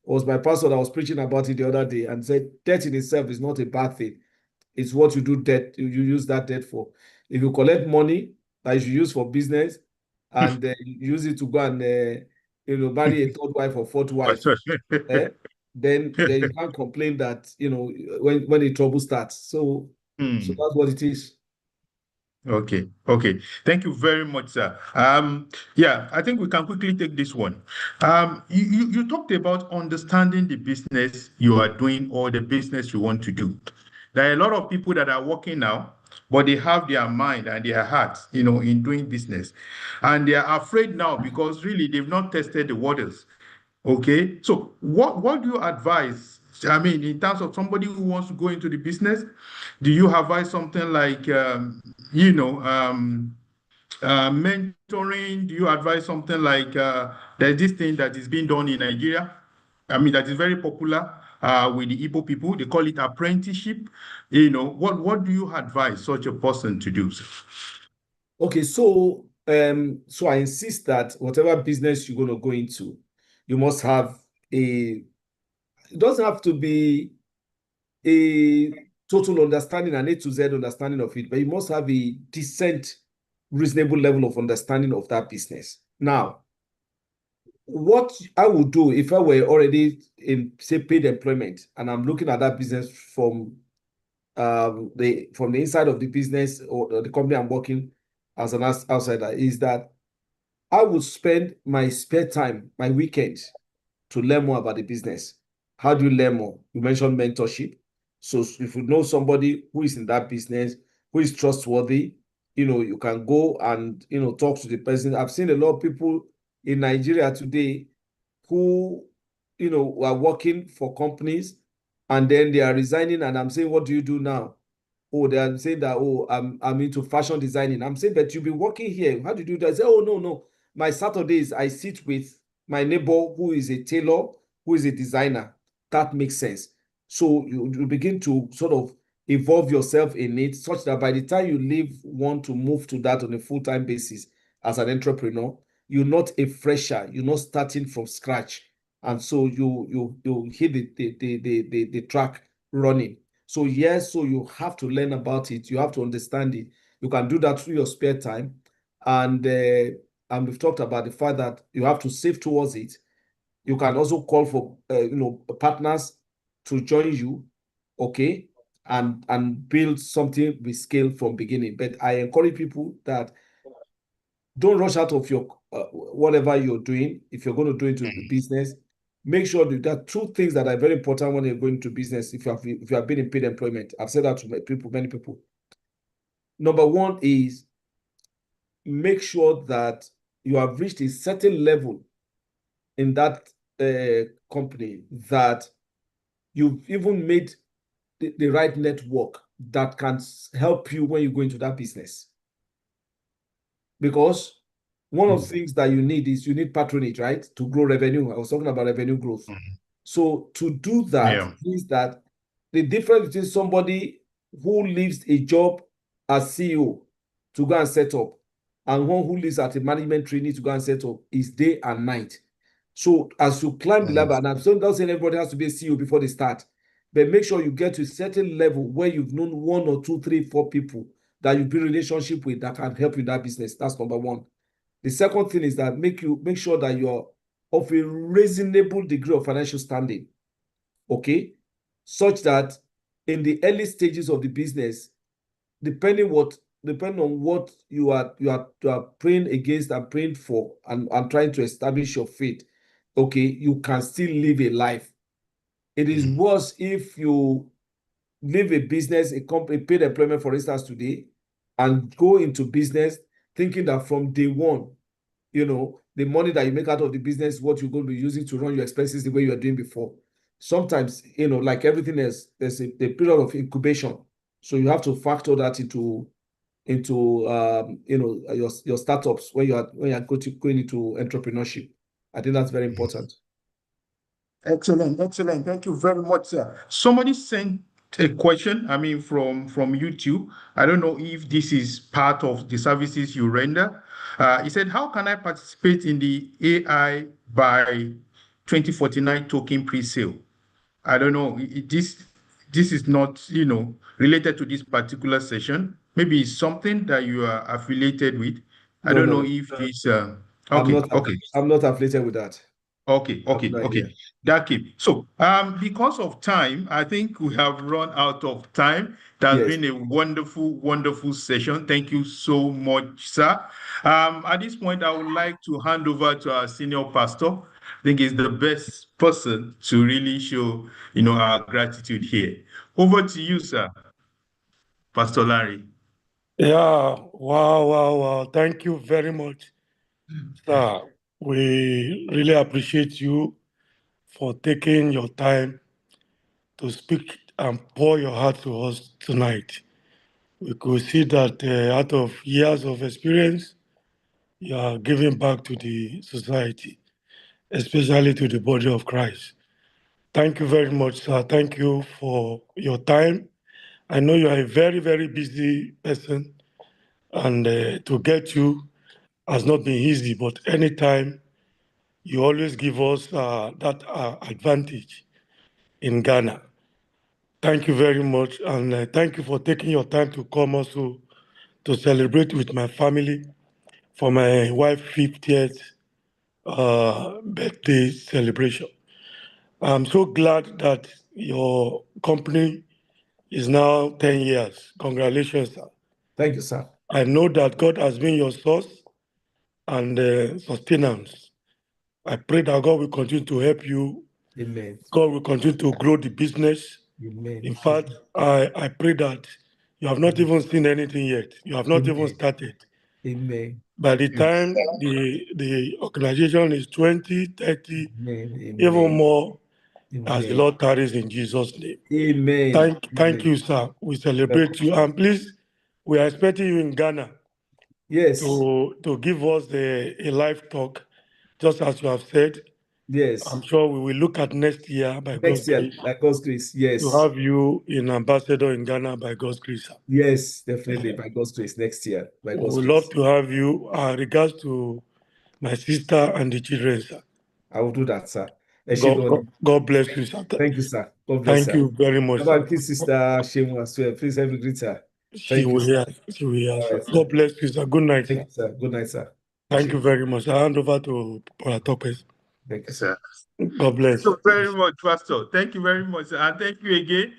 was my pastor that was preaching about it the other day and said debt in itself is not a bad thing. It's what you do debt, you use that debt for. If you collect money that you should use for business and use it to go and marry a third wife or fourth wife, then you can't complain that when the trouble starts. So that's what it is. Okay. Thank you very much, sir. Yeah, I think we can quickly take this one. You talked about understanding the business you are doing or the business you want to do. There are a lot of people that are working now, but they have their mind and their heart, in doing business. And they are afraid now because really they've not tested the waters. Okay. So what do you advise? I mean, in terms of somebody who wants to go into the business, do you advise something like, mentoring? Do you advise something like there's this thing that is being done in Nigeria? I mean, that is very popular with the Igbo people. They call it apprenticeship. What do you advise such a person to do? Okay, so I insist that whatever business you're going to go into, you must have it doesn't have to be a total understanding, an A to Z understanding of it, but you must have a decent, reasonable level of understanding of that business. Now, what I would do if I were already in, say, paid employment, and I'm looking at that business from the inside of the business or the company I'm working as an outsider, is that I would spend my spare time, my weekends, to learn more about the business. How do you learn more? You mentioned mentorship. So if you know somebody who is in that business, who is trustworthy, you can go and, talk to the person. I've seen a lot of people in Nigeria today who, are working for companies and then they are resigning, and I'm saying, what do you do now? Oh, they are saying that, oh, I'm into fashion designing. I'm saying, but you've been working here. How do you do that? I say, oh, no. My Saturdays, I sit with my neighbor who is a tailor, who is a designer. That makes sense. So you begin to sort of evolve yourself in it, such that by the time you want to move to that on a full-time basis as an entrepreneur, you're not a fresher. You're not starting from scratch. And so you hit the track running. So yes, so you have to learn about it. You have to understand it. You can do that through your spare time. And we've talked about the fact that you have to save towards it. You can also call for partners to join you, okay, and build something with scale from beginning. But I encourage people that don't rush out of your whatever you're doing. If you're going to do into the business, make sure that there are two things that are very important when you're going into business. If you have been in paid employment, I've said that to many people. Number one is make sure that you have reached a certain level in that company, that you've even made the right network that can help you when you go into that business. Because one of the things that you need is patronage, right? To grow revenue. I was talking about revenue growth. So to do that means that the difference between somebody who leaves a job as CEO to go and set up and one who lives at a management trainee to go and set up is day and night. So as you climb the ladder, and I'm not saying everybody has to be a CEO before they start, but make sure you get to a certain level where you've known 1 or 2, 3, 4 people that you build relationship with that can help you in that business. That's number one. The second thing is that make sure that you're of a reasonable degree of financial standing, okay, such that in the early stages of the business, depending on what you are praying against and praying for and trying to establish your faith, okay, you can still live a life. It is worse if you live a business, a company, paid employment, for instance, today, and go into business thinking that from day one, the money that you make out of the business is what you're going to be using to run your expenses the way you are doing before. Sometimes, like everything else, there's a period of incubation. So you have to factor that into your startups when you are going into entrepreneurship. I think that's very important. Excellent. Thank you very much, sir. Somebody sent a question, from YouTube. I don't know if this is part of the services you render. He said, how can I participate in the AI by 2049 token pre-sale? I don't know. This is not, related to this particular session. Maybe it's something that you are affiliated with. I don't know if this. Okay. I'm not affiliated with that. Okay. So, because of time, I think we have run out of time. That's been a wonderful session. Thank you so much, sir. At this point, I would like to hand over to our senior pastor. I think he's the best person to really show, our gratitude here. Over to you, sir, Pastor Larry. Yeah, wow. Thank you very much, sir. We really appreciate you for taking your time to speak and pour your heart to us tonight. We could see that out of years of experience, you are giving back to the society, especially to the body of Christ. Thank you very much, sir. Thank you for your time. I know you are a very, very busy person, and to get you has not been easy, but anytime you always give us that advantage in Ghana. Thank you very much, and thank you for taking your time to come also to celebrate with my family for my wife's 50th birthday celebration. I'm so glad that your company is now 10 years. Congratulations, sir. Thank you, sir. I know that God has been your source and sustenance. I pray that God will continue to help you. Amen. God will continue to grow the business. Amen. In fact, I pray that you have not even seen anything yet. You have not even started. Amen. By the time the organization is 20, 30, even more, as the Lord tarries in Jesus' name. Amen. Thank you, sir. We celebrate you. And please, we are expecting you in Ghana. Yes. To give us a live talk, just as you have said. Yes. I'm sure we will look at next year by God's grace. Yes. To have you in ambassador in Ghana by God's grace, sir. Yes, definitely by God's grace next year. By God's we grace. love to have you. Regards to my sister and the children, sir. I will do that, sir. God bless you, sir. Thank you, sir. God bless Thank you very much. How about sister Shemu as well? Please help me greet her. She will hear. Right, God bless you, sir. Good night, Thank you, sir. Good night, sir. Thank you very much. I hand over to Brother Topes. Thank you, sir. God bless. Thank you very much, Pastor. Thank you very much, and thank you again.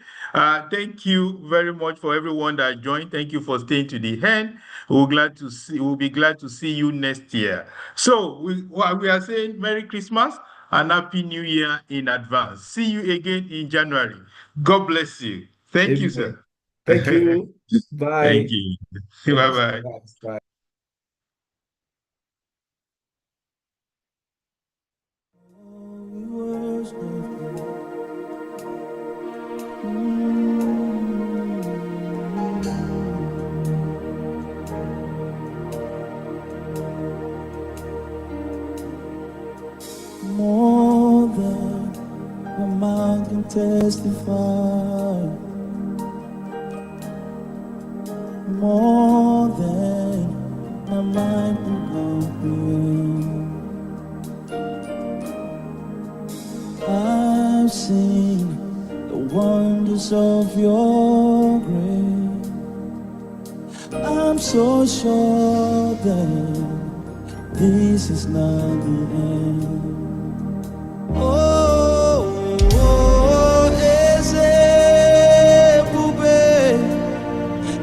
Thank you very much for everyone that joined. Thank you for staying to the end. We'll be glad to see you next year. So we are saying Merry Christmas and Happy New Year in advance. See you again in January. God bless you. Thank you, sir. Thank you. Bye. Thank you. Bye-bye. Bye. More than can testify more than my mind can comprehend. I've seen the wonders of your grace. I'm so sure that this is not the end.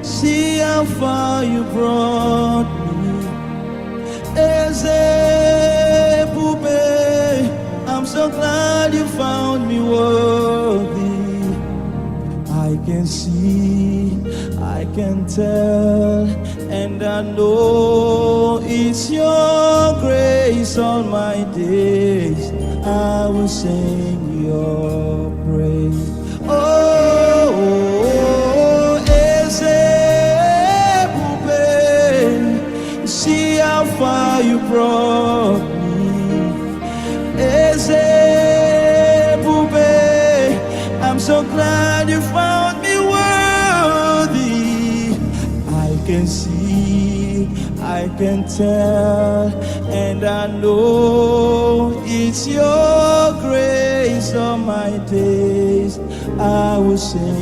See how far you brought me. I'm so glad you found me worthy. I can see, I can tell, and I know it's your grace all my days. I will sing your praise. See how far you brought me. I'm so glad you found me worthy. I can see, I can tell, and I know it's your grace all my days. I will sing.